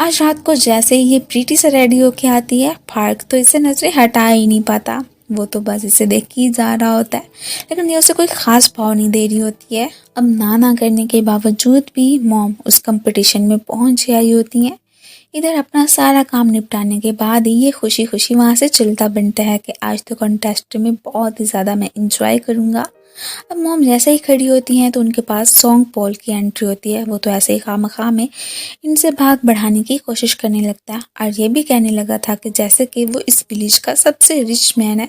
A: आज रात को जैसे ही ये प्रीटी से रेडी होके आती है, पार्क तो इसे नजरें हटा ही नहीं पाता। वो तो बस इसे देख ही जा रहा होता है, लेकिन ये उसे कोई खास भाव नहीं दे रही होती है। अब ना करने के बावजूद भी मॉम उस कंपटीशन में पहुंच आई होती हैं। इधर अपना सारा काम निपटाने के बाद ही ये खुशी खुशी वहाँ से चलता बनता है कि आज तो कॉन्टेस्ट में बहुत ही ज़्यादा मैं इंजॉय करूँगा। अब मॉम जैसे ही खड़ी होती हैं तो उनके पास सॉन्ग पॉल की एंट्री होती है। वो तो ऐसे ही खामखा में इनसे भाग बढ़ाने की कोशिश करने लगता है और ये भी कहने लगा था कि जैसे कि वो इस विलेज का सबसे रिच मैन है,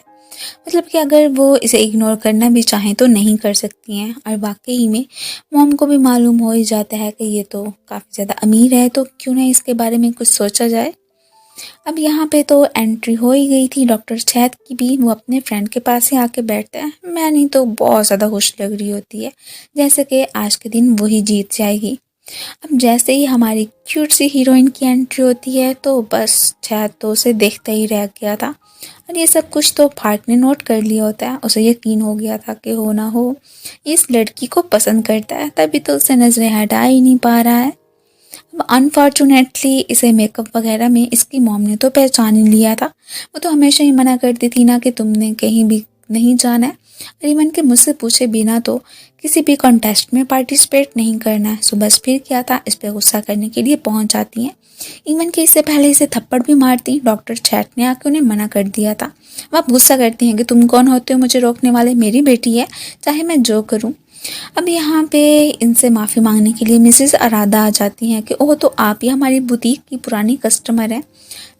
A: मतलब कि अगर वो इसे इग्नोर करना भी चाहें तो नहीं कर सकती हैं। और वाकई में मॉम को भी मालूम हो ही जाता है कि ये तो काफ़ी ज़्यादा अमीर है, तो क्यों ना इसके बारे में कुछ सोचा जाए। अब यहाँ पे तो एंट्री हो ही गई थी डॉक्टर शहद की भी। वो अपने फ्रेंड के पास ही आके बैठता है। मैनी तो बहुत ज़्यादा खुश लग रही होती है, जैसे कि आज के दिन वही जीत जाएगी। अब जैसे ही हमारी क्यूट सी हीरोइन की एंट्री होती है तो बस शहद तो उसे देखता ही रह गया था। और ये सब कुछ तो फाट ने नोट कर लिया होता है। उसे यकीन हो गया था कि हो ना हो इस लड़की को पसंद करता है, तभी तो उसे नजरें हटा ही नहीं पा रहा है। अनफॉर्चुनेटली इसे मेकअप वगैरह में इसकी मॉम ने तो पहचान ही लिया था। वो तो हमेशा ही मना करती थी ना कि तुमने कहीं भी नहीं जाना है, और इवन के मुझसे पूछे बिना तो किसी भी कॉन्टेस्ट में पार्टिसिपेट नहीं करना है। सो बस फिर क्या था, इस पर गुस्सा करने के लिए पहुंच जाती हैं। इवन कि इससे पहले इसे थप्पड़ भी मारती। डॉक्टर चैट ने आके उन्हें मना कर दिया था। अब आप गुस्सा करती हैं कि तुम कौन होते हो मुझे रोकने वाले, मेरी बेटी है, चाहे मैं जो करूं। अब यहाँ पे इनसे माफ़ी मांगने के लिए मिसेस आराधा आ जाती हैं कि ओह तो आप ही हमारी बुटीक की पुरानी कस्टमर हैं।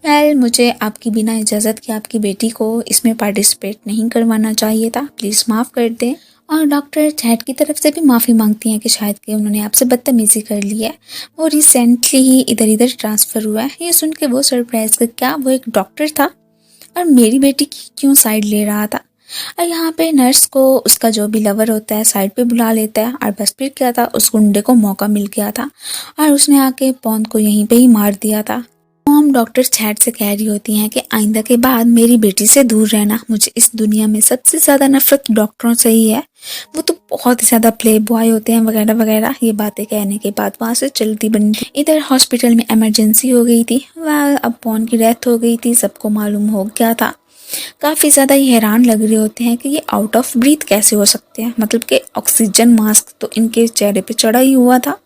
A: वेल मुझे आपकी बिना इजाज़त के आपकी बेटी को इसमें पार्टिसिपेट नहीं करवाना चाहिए था, प्लीज़ माफ़ कर दें। और डॉक्टर चैट की तरफ से भी माफ़ी मांगती हैं कि शायद कि उन्होंने आपसे बदतमीज़ी कर ली है। वो रिसेंटली ही इधर इधर ट्रांसफ़र हुआ है। ये सुन के वो सरप्राइज़ कि क्या वो एक डॉक्टर था और मेरी बेटी की क्यों साइड ले रहा था। और यहाँ पे नर्स को उसका जो भी लवर होता है साइड पे बुला लेता है। और बस फिर क्या था, उस गुंडे को मौका मिल गया था और उसने आके पौंद को यहीं पे ही मार दिया था। मॉम डॉक्टर चैट से कह रही होती हैं कि आइंदा के बाद मेरी बेटी से दूर रहना। मुझे इस दुनिया में सबसे ज़्यादा नफरत डॉक्टरों से ही है। वो तो बहुत ही ज़्यादा प्ले बॉय होते हैं वगैरह वगैरह। ये बातें कहने के बाद वहाँ से चलती बनती। इधर हॉस्पिटल में इमरजेंसी हो गई थी। वह अब पौंद की डेथ हो गई थी, सबको मालूम हो गया था। काफ़ी ज़्यादा ही हैरान लग रहे होते हैं कि ये आउट ऑफ ब्रीथ कैसे हो सकते हैं, मतलब कि ऑक्सीजन मास्क तो इनके चेहरे पे चढ़ा ही हुआ था।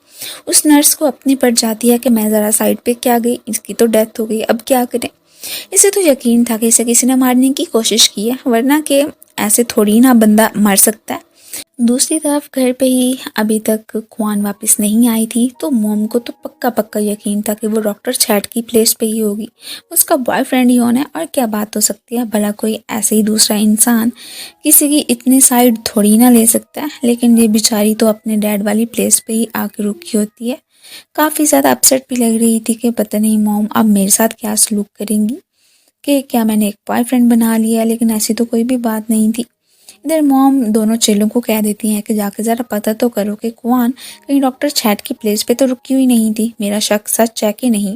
A: उस नर्स को अपनी पड़ जाती है कि मैं ज़रा साइड पे क्या गई, इसकी तो डेथ हो गई, अब क्या करें। इसे तो यकीन था कि इसे किसी ने मारने की कोशिश की है, वरना कि ऐसे थोड़ी ना बंदा मर सकता है। दूसरी तरफ घर पे ही अभी तक ख्वान वापस नहीं आई थी, तो मोम को तो पक्का पक्का यकीन था कि वो डॉक्टर चैट की प्लेस पे ही होगी। उसका बॉयफ्रेंड ही होना है, और क्या बात हो सकती है, भला कोई ऐसे ही दूसरा इंसान किसी की इतनी साइड थोड़ी ना ले सकता है। लेकिन ये बेचारी तो अपने डैड वाली प्लेस पे ही आके रुकी होती है। काफ़ी ज़्यादा अपसेट भी लग रही थी कि पता नहीं मॉम अब मेरे साथ क्या सलूक करेंगी, कि क्या मैंने एक बॉयफ्रेंड बना लिया। लेकिन ऐसी तो कोई भी बात नहीं थी। इधर मॉम दोनों चेलों को कह देती हैं कि जाके ज़रा पता तो करो कि कौन कहीं डॉक्टर चैट की प्लेस पे तो रुकी हुई नहीं थी, मेरा शक सच है कि नहीं।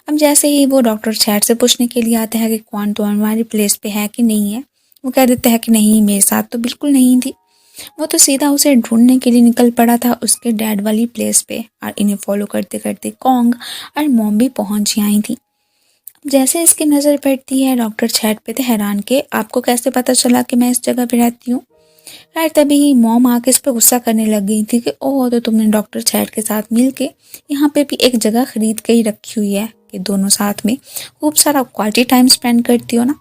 A: अब जैसे ही वो डॉक्टर चैट से पूछने के लिए आता है कि कौन तो हमारी प्लेस पे है कि नहीं है, वो कह देता है कि नहीं, मेरे साथ तो बिल्कुल नहीं थी। वो तो सीधा उसे ढूंढने के लिए निकल पड़ा था उसके डैड वाली प्लेस पे। और इन्हें फॉलो करते करते कॉन्ग और मॉम भी पहुंच आई थी। जैसे इसकी नज़र पड़ती है डॉक्टर चैट पे तो हैरान के आपको कैसे पता चला कि मैं इस जगह पे रहती हूँ। खैर तभी ही मॉम आके इस पर गुस्सा करने लग गई थी कि ओह तो तुमने डॉक्टर चैट के साथ मिल के यहाँ पे भी एक जगह खरीद के ही रखी हुई है कि दोनों साथ में खूब सारा क्वालिटी टाइम स्पेंड करती हो ना।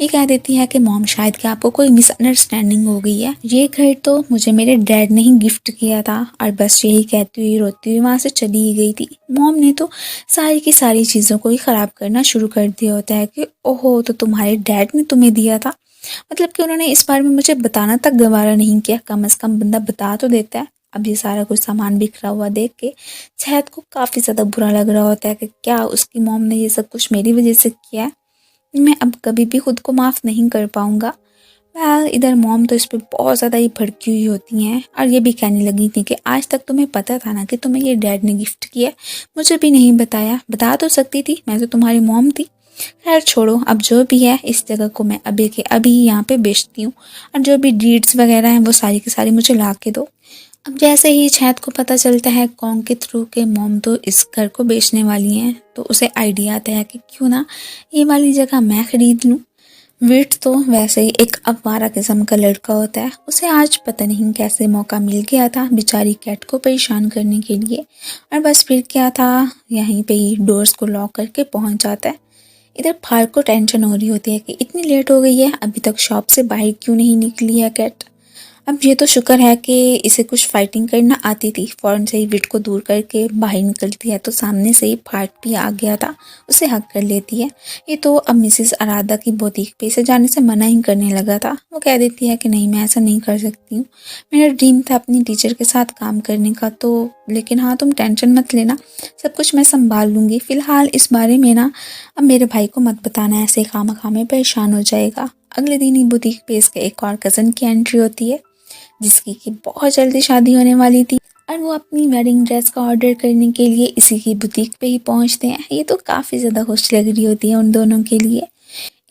A: ये कह देती है कि मॉम शायद कि आपको कोई मिसअंडरस्टैंडिंग हो गई है, ये घर तो मुझे मेरे डैड ने ही गिफ्ट किया था। और बस यही कहती हुई रोती हुई वहाँ से चली ही गई थी। मॉम ने तो सारी की सारी चीज़ों को ही ख़राब करना शुरू कर दिया होता है कि ओहो तो तुम्हारे डैड ने तुम्हें दिया था, मतलब कि उन्होंने इस बारे में मुझे बताना तक गवारा नहीं किया, कम से कम बंदा बता तो देता है। अब ये सारा कुछ सामान बिखरा हुआ देख के शहद को काफ़ी ज़्यादा बुरा लग रहा होता है कि क्या उसकी मॉम ने ये सब कुछ मेरी वजह से किया है, मैं अब कभी भी खुद को माफ़ नहीं कर पाऊँगा। वेल इधर मॉम तो इस पर बहुत ज़्यादा ही भड़की हुई होती हैं और ये भी कहने लगी थी कि आज तक तुम्हें पता था ना कि तुम्हें ये डैड ने गिफ्ट किया, मुझे भी नहीं बताया, बता तो सकती थी, मैं तो तुम्हारी मॉम थी। खैर छोड़ो, अब जो भी है इस जगह को मैं अभी के अभी यहाँ पे बेचती हूँ, और जो भी डीड्स वगैरह हैं वो सारी की सारी मुझे ला के दो। अब जैसे ही शहद को पता चलता है कॉन्ग के थ्रू के मॉम तो इस घर को बेचने वाली हैं, तो उसे आइडिया आता है कि क्यों ना ये वाली जगह मैं खरीद लूँ। विट तो वैसे ही एक अवारा किस्म का लड़का होता है, उसे आज पता नहीं कैसे मौका मिल गया था बेचारी कैट को परेशान करने के लिए। और बस फिर क्या था, यहीं पे ही डोर्स को लॉक करके पहुंच जाता है। इधर फार को टेंशन हो रही होती है कि इतनी लेट हो गई है, अभी तक शॉप से बाहर क्यों नहीं निकली है कैट। अब ये तो शुक्र है कि इसे कुछ फाइटिंग करना आती थी, फ़ौरन से ही विट को दूर करके बाहर निकलती है तो सामने से ही फाट भी आ गया था, उसे हक कर लेती है। ये तो अब मिसेस आराधा की बुटीक पे से जाने से मना ही करने लगा था। वो कह देती है कि नहीं, मैं ऐसा नहीं कर सकती हूँ, मेरा ड्रीम था अपनी टीचर के साथ काम करने का, तो लेकिन हाँ तुम टेंशन मत लेना, सब कुछ मैं संभाल लूँगी। फ़िलहाल इस बारे में ना अब मेरे भाई को मत बताना, ऐसे खामखा में परेशान हो जाएगा। अगले दिन ही बुटीक पे इसके एक और कज़न की एंट्री होती है जिसकी कि बहुत जल्दी शादी होने वाली थी और वो अपनी वेडिंग ड्रेस का ऑर्डर करने के लिए इसी की बुटीक पे ही पहुंचते हैं। ये तो काफ़ी ज़्यादा खुश लग रही होती है उन दोनों के लिए।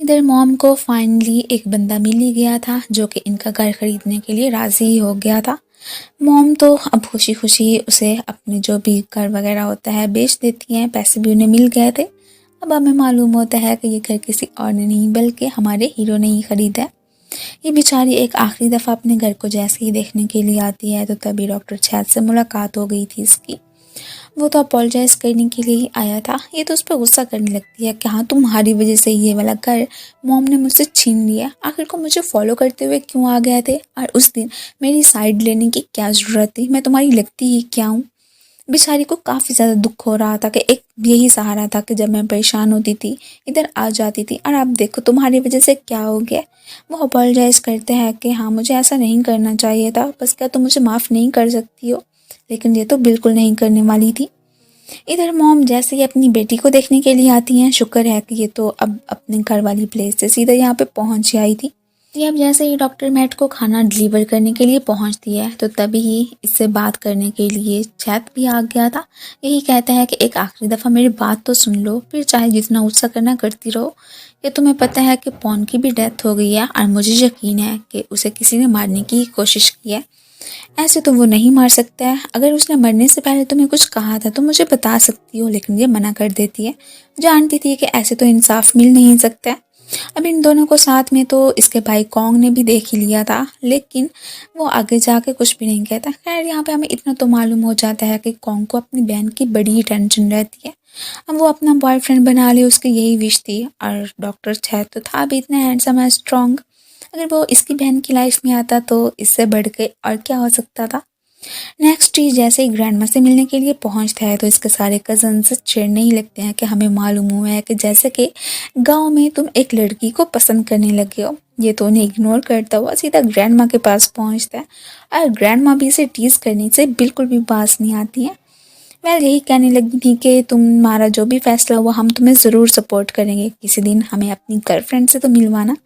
A: इधर मॉम को फाइनली एक बंदा मिल ही गया था जो कि इनका घर खरीदने के लिए राज़ी ही हो गया था। मॉम तो अब खुशी खुशी उसे अपने जो भी घर वगैरह होता है बेच देती हैं, पैसे भी उन्हें मिल गए थे। अब हमें मालूम होता है कि ये घर किसी और ने नहीं बल्कि हमारे हीरो ने ही खरीदा है। ये बेचारी एक आखिरी दफ़ा अपने घर को जैसे ही देखने के लिए आती है तो तभी डॉक्टर छेद से मुलाकात हो गई थी इसकी। वो तो अपोलोजाइज़ करने के लिए ही आया था। ये तो उस पर गुस्सा करने लगती है कि हाँ तुम्हारी वजह से ये वाला घर मॉम ने मुझसे छीन लिया, आखिर को मुझे फॉलो करते हुए क्यों आ गए थे और उस दिन मेरी साइड लेने की क्या ज़रूरत थी, मैं तुम्हारी लगती ही क्या हूँ। बेचारी को काफ़ी ज़्यादा दुख हो रहा था कि एक यही सहारा था कि जब मैं परेशान होती थी इधर आ जाती थी और आप देखो तुम्हारी वजह से क्या हो गया। वो अपोलोजाइज़ करते हैं कि हाँ मुझे ऐसा नहीं करना चाहिए था, बस क्या तुम मुझे माफ़ नहीं कर सकती हो, लेकिन ये तो बिल्कुल नहीं करने वाली थी। इधर मॉम जैसे ही अपनी बेटी को देखने के लिए आती हैं, शुक्र है कि ये तो अब अपने घर वाली प्लेस से सीधा यहाँ पे पहुँच आई थी। ये अब जैसे ही डॉक्टर मैट को खाना डिलीवर करने के लिए पहुंचती है तो तभी ही इससे बात करने के लिए चैत भी आ गया था। यही कहता है कि एक आखिरी दफ़ा मेरी बात तो सुन लो, फिर चाहे जितना गुस्सा करना करती रहो। ये तुम्हें पता है कि पॉन की भी डेथ हो गई है और मुझे यकीन है कि उसे किसी ने मारने की कोशिश की है। ऐसे तो वो नहीं मार सकता है, अगर उसने मरने से पहले तुम्हें कुछ कहा था तो मुझे बता सकती हो, लेकिन ये मना कर देती है। जानती थी कि ऐसे तो इंसाफ मिल नहीं सकता। अब इन दोनों को साथ में तो इसके भाई कॉन्ग ने भी देख ही लिया था, लेकिन वो आगे जाके कुछ भी नहीं कहता। खैर यहाँ पे हमें इतना तो मालूम हो जाता है कि कॉन्ग को अपनी बहन की बड़ी टेंशन रहती है। अब वो अपना बॉयफ्रेंड बना ले उसकी यही विश थी और डॉक्टर छेद तो था भी इतना हैंडसम है, स्ट्रॉन्ग। अगर वो इसकी बहन की लाइफ में आता तो इससे बढ़ के और क्या हो सकता था। नेक्स्ट ही जैसे ही ग्रैंडमा से मिलने के लिए पहुंचता है तो इसके सारे कजन्स छेड़ने ही लगते हैं कि हमें मालूम हुआ है कि जैसे कि गांव में तुम एक लड़की को पसंद करने लगे हो। ये तो उन्हें इग्नोर करता हुआ सीधा ग्रैंडमा के पास पहुंचता है और ग्रैंडमा भी इसे टीज करने से बिल्कुल भी पास नहीं आती है। वेल यही कहने लगी थी कि तुम्हारा जो भी फैसला हुआ हम तुम्हें ज़रूर सपोर्ट करेंगे, किसी दिन हमें अपनी गर्लफ्रेंड से तो मिलवाना।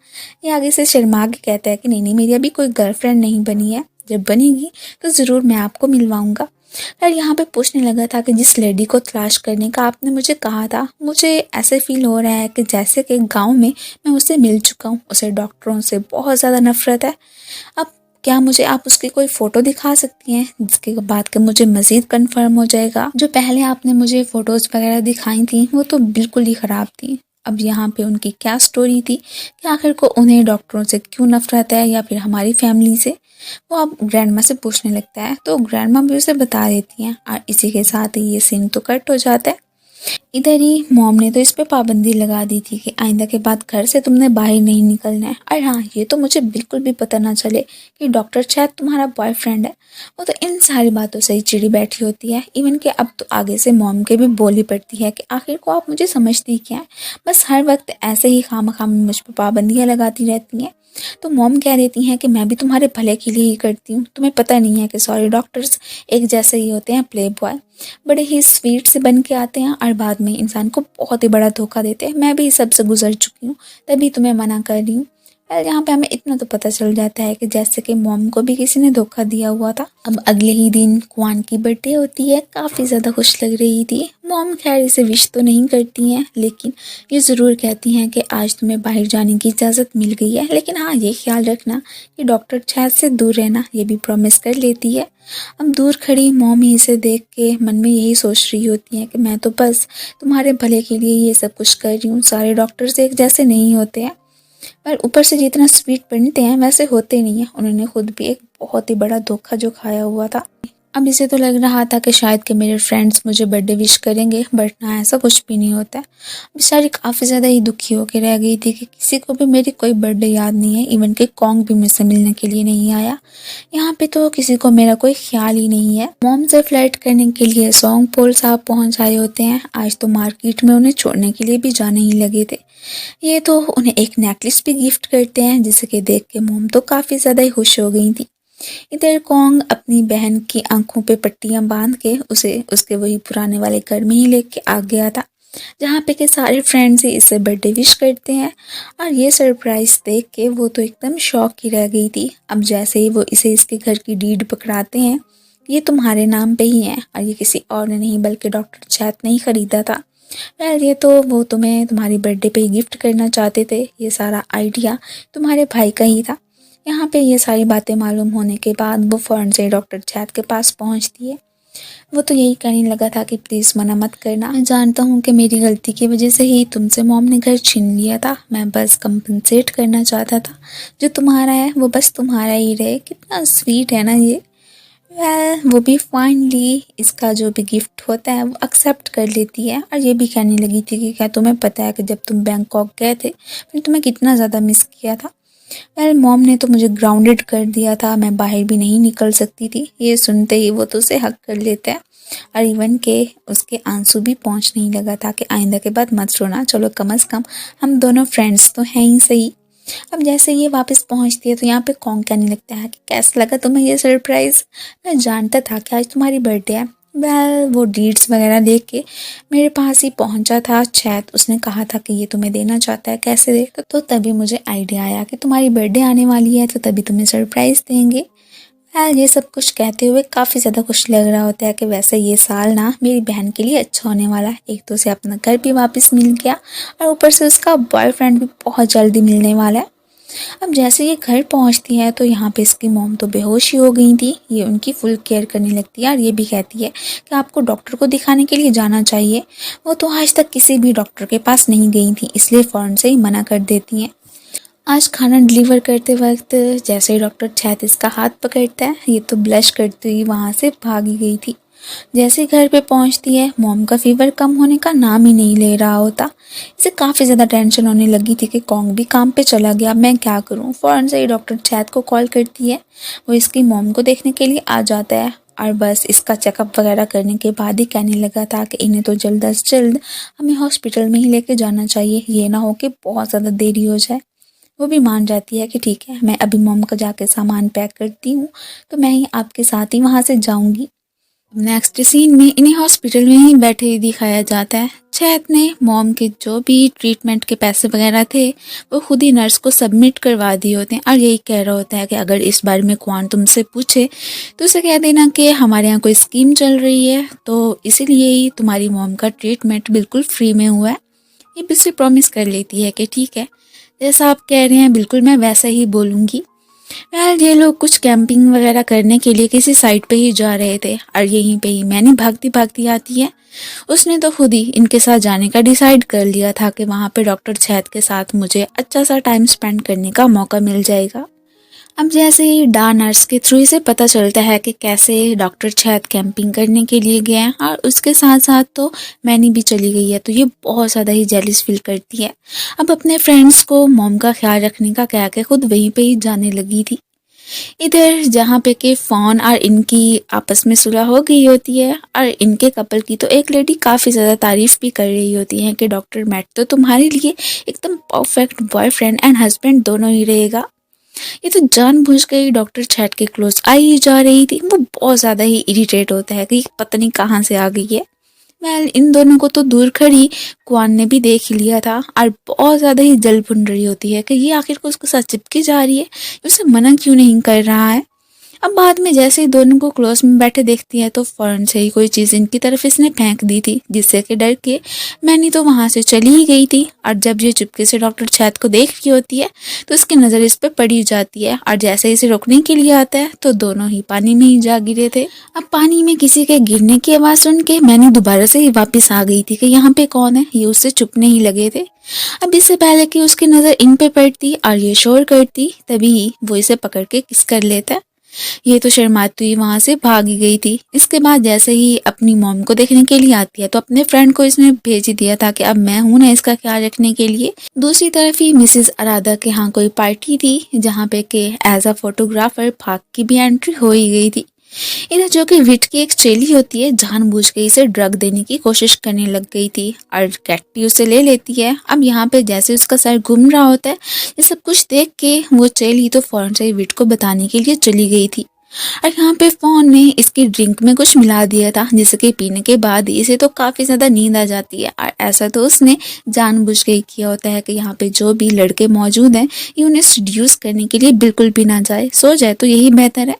A: ये आगे से शर्मा के कहता है कि नहीं नहीं, मेरी अभी कोई गर्लफ्रेंड नहीं बनी है, जब बनेगी तो ज़रूर मैं आपको मिलवाऊंगा। फिर यहाँ पे पूछने लगा था कि जिस लेडी को तलाश करने का आपने मुझे कहा था, मुझे ऐसे फील हो रहा है कि जैसे कि गांव में मैं उससे मिल चुका हूँ, उसे डॉक्टरों से बहुत ज़्यादा नफरत है। अब क्या मुझे आप उसकी कोई फ़ोटो दिखा सकती हैं जिसके बाद कि मुझे मज़ीद कंफर्म हो जाएगा। जो पहले आपने मुझे फ़ोटोज़ वगैरह दिखाई थी वो तो बिल्कुल ही ख़राब थी। अब यहाँ पे उनकी क्या स्टोरी थी कि आखिर को उन्हें डॉक्टरों से क्यों नफरत है या फिर हमारी फैमिली से, वो अब ग्रैंडमा से पूछने लगता है तो ग्रैंडमा भी उसे बता देती हैं और इसी के साथ ही ये सीन तो कट हो जाता है। इधर ही मॉम ने तो इस पे पाबंदी लगा दी थी कि आइंदा के बाद घर से तुमने बाहर नहीं निकलना है। और हाँ ये तो मुझे बिल्कुल भी पता ना चले कि डॉक्टर छेद तुम्हारा बॉयफ्रेंड है। वो तो इन सारी बातों से ही चिड़ी बैठी होती है। इवन कि अब तो आगे से मॉम के भी बोली पड़ती है कि आखिर को आप मुझे समझती क्या है, बस हर वक्त ऐसे ही खामखा मुझ पर पाबंदियाँ लगाती रहती हैं। तो मॉम कह देती हैं कि मैं भी तुम्हारे भले के लिए ही करती हूँ, तुम्हें पता नहीं है कि सॉरी डॉक्टर्स एक जैसे ही होते हैं, प्ले बॉय बड़े ही स्वीट से बन के आते हैं और बाद में इंसान को बहुत ही बड़ा धोखा देते हैं। मैं भी इस सब से गुजर चुकी हूँ, तभी तुम्हें मना कर रही हूँ। यहाँ पे हमें इतना तो पता चल जाता है कि जैसे कि मॉम को भी किसी ने धोखा दिया हुआ था। अब अगले ही दिन क्वान की बर्थडे होती है, काफ़ी ज़्यादा खुश लग रही थी। मॉम खैर इसे विश तो नहीं करती हैं, लेकिन ये ज़रूर कहती हैं कि आज तुम्हें बाहर जाने की इजाज़त मिल गई है, लेकिन हाँ ये ख्याल रखना कि डॉक्टर छेद से दूर रहना, ये भी प्रॉमिस कर लेती है। अब दूर खड़ी मॉम ही इसे देख के मन में यही सोच रही होती है कि मैं तो बस तुम्हारे भले के लिए ये सब कुछ कर रही हूँ, सारे डॉक्टर्स एक जैसे नहीं होते हैं, पर ऊपर से जितना स्वीट बनते हैं वैसे होते नहीं हैं। उन्होंने खुद भी एक बहुत ही बड़ा धोखा जो खाया हुआ था। अब इसे तो लग रहा था कि शायद कि मेरे फ्रेंड्स मुझे बर्थडे विश करेंगे, बट ना, ऐसा कुछ भी नहीं होता है। बेचारी काफ़ी ज़्यादा ही दुखी होकर रह गई थी कि किसी को भी मेरी कोई बर्थडे याद नहीं है, इवन कि कॉन्ग भी मुझसे मिलने के लिए नहीं आया। यहाँ पे तो किसी को मेरा कोई ख्याल ही नहीं है। मॉम से फ्लर्ट करने के लिए सॉन्ग पोल साहब पहुँच आए होते हैं। आज तो मार्केट में उन्हें छोड़ने के लिए भी जाने ही लगे थे। ये तो उन्हें एक नेकलेस भी गिफ्ट करते हैं, जिसे कि देख के मॉम तो काफ़ी ज़्यादा ही खुश हो गई थी। इधर कॉन्ग अपनी बहन की आंखों पे पट्टियां बांध के उसे उसके वही पुराने वाले घर में ही लेके आ गया था, जहाँ पे के सारे फ्रेंड्स ही इससे बर्थडे विश करते हैं। और ये सरप्राइज देख के वो तो एकदम शॉक ही रह गई थी। अब जैसे ही वो इसे इसके घर की डीड पकड़ाते हैं, ये तुम्हारे नाम पे ही है और ये किसी और ने नहीं बल्कि डॉक्टर चैत ने ही खरीदा था। वेल, ये तो वो तुम्हें तुम्हारी बर्थडे पे ही गिफ्ट करना चाहते थे, ये सारा आइडिया तुम्हारे भाई का ही था। यहाँ पे ये सारी बातें मालूम होने के बाद वो फ़ौरन से डॉक्टर चैत के पास पहुँचती है। वो तो यही कहने लगा था कि प्लीज़ मना मत करना, मैं जानता हूँ कि मेरी गलती की वजह से ही तुमसे मॉम ने घर छीन लिया था, मैं बस कंपनसेट करना चाहता था। जो तुम्हारा है वो बस तुम्हारा ही रहे। कितना स्वीट है ना ये। वेल, वो भी फाइनली इसका जो भी गिफ्ट होता है वो एक्सेप्ट कर लेती है और ये भी कहने लगी थी कि क्या तुम्हें पता है कि जब तुम बैंकॉक गए थे मैंने तुम्हें कितना ज़्यादा मिस किया था। वेल, मॉम ने तो मुझे ग्राउंडेड कर दिया था, मैं बाहर भी नहीं निकल सकती थी। ये सुनते ही वो तो उसे हक कर लेता है और इवन के उसके आंसू भी पहुंच नहीं लगा था कि आइंदा के बाद मत रोना, चलो कम से कम हम दोनों फ्रेंड्स तो हैं ही सही। अब जैसे ये वापस पहुंचती है तो यहाँ पे कॉन्ग कहने लगता है कि कैसा लगा तुम्हें ये सरप्राइज़, मैं जानता था कि आज तुम्हारी बर्थडे है। वेल, वो डीड्स वगैरह देख के मेरे पास ही पहुंचा था चैत, उसने कहा था कि ये तुम्हें देना चाहता है, कैसे दे। तो तभी मुझे आइडिया आया कि तुम्हारी बर्थडे आने वाली है तो तभी तुम्हें सरप्राइज़ देंगे। वेल, ये सब कुछ कहते हुए काफ़ी ज़्यादा खुश लग रहा होता है कि वैसे ये साल ना मेरी बहन के लिए अच्छा होने वाला है। एक तो उसे अपना घर भी वापस मिल गया और ऊपर से उसका बॉयफ्रेंड भी बहुत जल्दी मिलने वाला है। अब जैसे ये घर पहुंचती है तो यहाँ पे इसकी मॉम तो बेहोश ही हो गई थी। ये उनकी फुल केयर करने लगती है और ये भी कहती है कि आपको डॉक्टर को दिखाने के लिए जाना चाहिए। वो तो आज तक किसी भी डॉक्टर के पास नहीं गई थी, इसलिए फ़ौरन से ही मना कर देती हैं। आज खाना डिलीवर करते वक्त जैसे ही डॉक्टर चैत इसका हाथ पकड़ता है, ये तो ब्लश करती हुई वहाँ से भागी गई थी। जैसे ही घर पे पहुंचती है, मॉम का फीवर कम होने का नाम ही नहीं ले रहा होता। इसे काफ़ी ज़्यादा टेंशन होने लगी थी कि कॉन्ग भी काम पे चला गया, मैं क्या करूं। फ़ौरन से ही डॉक्टर चैत को कॉल करती है। वो इसकी मॉम को देखने के लिए आ जाता है और बस इसका चेकअप वगैरह करने के बाद ही कहने लगा था कि इन्हें तो जल्द अज जल्द हमें हॉस्पिटल में ही लेके जाना चाहिए, ये ना हो कि बहुत ज़्यादा देरी हो जाए। वो भी मान जाती है कि ठीक है, मैं अभी मॉम का जाके सामान पैक करती हूँ, तो मैं ही आपके साथ ही वहाँ से जाऊँगी। नेक्स्ट सीन में इन्हें हॉस्पिटल में ही बैठे ही दिखाया जाता है। चैत ने मॉम के जो भी ट्रीटमेंट के पैसे वगैरह थे वो खुद ही नर्स को सबमिट करवा दिए होते हैं और यही कह रहा होता है कि अगर इस बारे में क्वान तुमसे पूछे तो उसे कह देना कि हमारे यहाँ कोई स्कीम चल रही है, तो इसीलिए ही तुम्हारी मॉम का ट्रीटमेंट बिल्कुल फ्री में हुआ है। ये भी उसे प्रॉमिस कर लेती है कि ठीक है, जैसा आप कह रहे हैं बिल्कुल मैं वैसा ही बोलूँगी। यार, ये लोग कुछ कैंपिंग वगैरह करने के लिए किसी साइट पे ही जा रहे थे और यहीं पे ही मैंने भागती भागती आती है। उसने तो खुद ही इनके साथ जाने का डिसाइड कर लिया था कि वहाँ पे डॉक्टर चैत के साथ मुझे अच्छा सा टाइम स्पेंड करने का मौका मिल जाएगा। अब जैसे ही डा नर्स के थ्रू इसे पता चलता है कि कैसे डॉक्टर चैत कैंपिंग करने के लिए गए हैं और उसके साथ साथ तो मैनी भी चली गई है, तो ये बहुत ज़्यादा ही जेलिस फील करती है। अब अपने फ्रेंड्स को मॉम का ख्याल रखने का कह के खुद वहीं पे ही जाने लगी थी। इधर जहाँ पे के फ़ोन और इनकी आपस में सुलह हो गई होती है और इनके कपल की तो एक लेडी काफ़ी ज़्यादा तारीफ़ भी कर रही होती है कि डॉक्टर मैट तो तुम्हारे लिए एकदम परफेक्ट बॉयफ्रेंड एंड हस्बैंड दोनों ही रहेगा। ये तो जानबूझ के ही डॉक्टर चैट के क्लोज आई जा रही थी। वो बहुत ज़्यादा ही इरिटेट होता है कि पता नहीं कहाँ से आ गई है। वेल, इन दोनों को तो दूर खड़ी क्वान ने भी देख लिया था और बहुत ज़्यादा ही जल भुन रही होती है कि ये आखिर को उसके साथ चिपकी जा रही है, उसे मना क्यों नहीं कर रहा है। अब बाद में जैसे ही दोनों को क्लोज में बैठे देखती है तो फौरन से ही कोई चीज़ इनकी तरफ इसने फेंक दी थी, जिससे कि डर के मैनी तो वहाँ से चली ही गई थी। और जब ये चुपके से डॉक्टर चैत को देख रही होती है तो उसकी नज़र इस पर पड़ी जाती है और जैसे इसे रोकने के लिए आता है तो दोनों ही पानी में ही जा गिरे थे। अब पानी में किसी के गिरने की आवाज़ सुन के मैनी दोबारा से ही वापस आ गई थी कि यहाँ पे कौन है। ये उससे चुपने ही लगे थे। अब इससे पहले कि उसकी नज़र इन पे पड़ती और ये शोर करती, तभी वो इसे पकड़ के किस कर लेता है। ये तो शर्माती हुई वहां से भागी गई थी। इसके बाद जैसे ही अपनी मॉम को देखने के लिए आती है तो अपने फ्रेंड को इसने भेज ही दिया था कि अब मैं हूं ना इसका ख्याल रखने के लिए। दूसरी तरफ ही मिसेस अराधा के यहाँ कोई पार्टी थी जहाँ पे के एज अ फोटोग्राफर भाग की भी एंट्री हो ही गई थी। इधर जो कि विट की एक चेली होती है जानबूझ के इसे ड्रग देने की कोशिश करने लग गई थी और कैट्टी उसे ले लेती है। अब यहाँ पे जैसे उसका सर घूम रहा होता है ये सब कुछ देख के वो चेली तो फौरन से विट को बताने के लिए चली गई थी और यहाँ पे फोन ने इसकी ड्रिंक में कुछ मिला दिया था जिसे कि पीने के बाद इसे तो काफी ज्यादा नींद आ जाती है और ऐसा तो उसने जानबूझ के किया होता है कि यहाँ पे जो भी लड़के मौजूद हैं ये उन्हें सीड्यूस करने के लिए बिल्कुल भी ना जाए, सो जाए तो यही बेहतर है।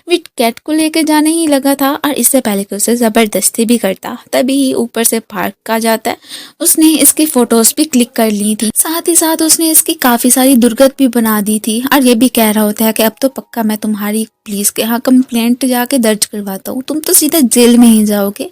A: विट कैट को लेकर जाने ही लगा था और इससे पहले कि उसे जबरदस्ती भी करता तभी ऊपर से पार्क का जाता है। उसने इसकी फोटोज भी क्लिक कर ली थी, साथ ही साथ उसने इसकी काफी सारी दुर्गत भी बना दी थी और ये भी कह रहा होता है कि अब तो पक्का मैं तुम्हारी पुलिस के यहाँ कंप्लेंट जाके दर्ज करवाता हूँ, तुम तो सीधा जेल में ही जाओगे।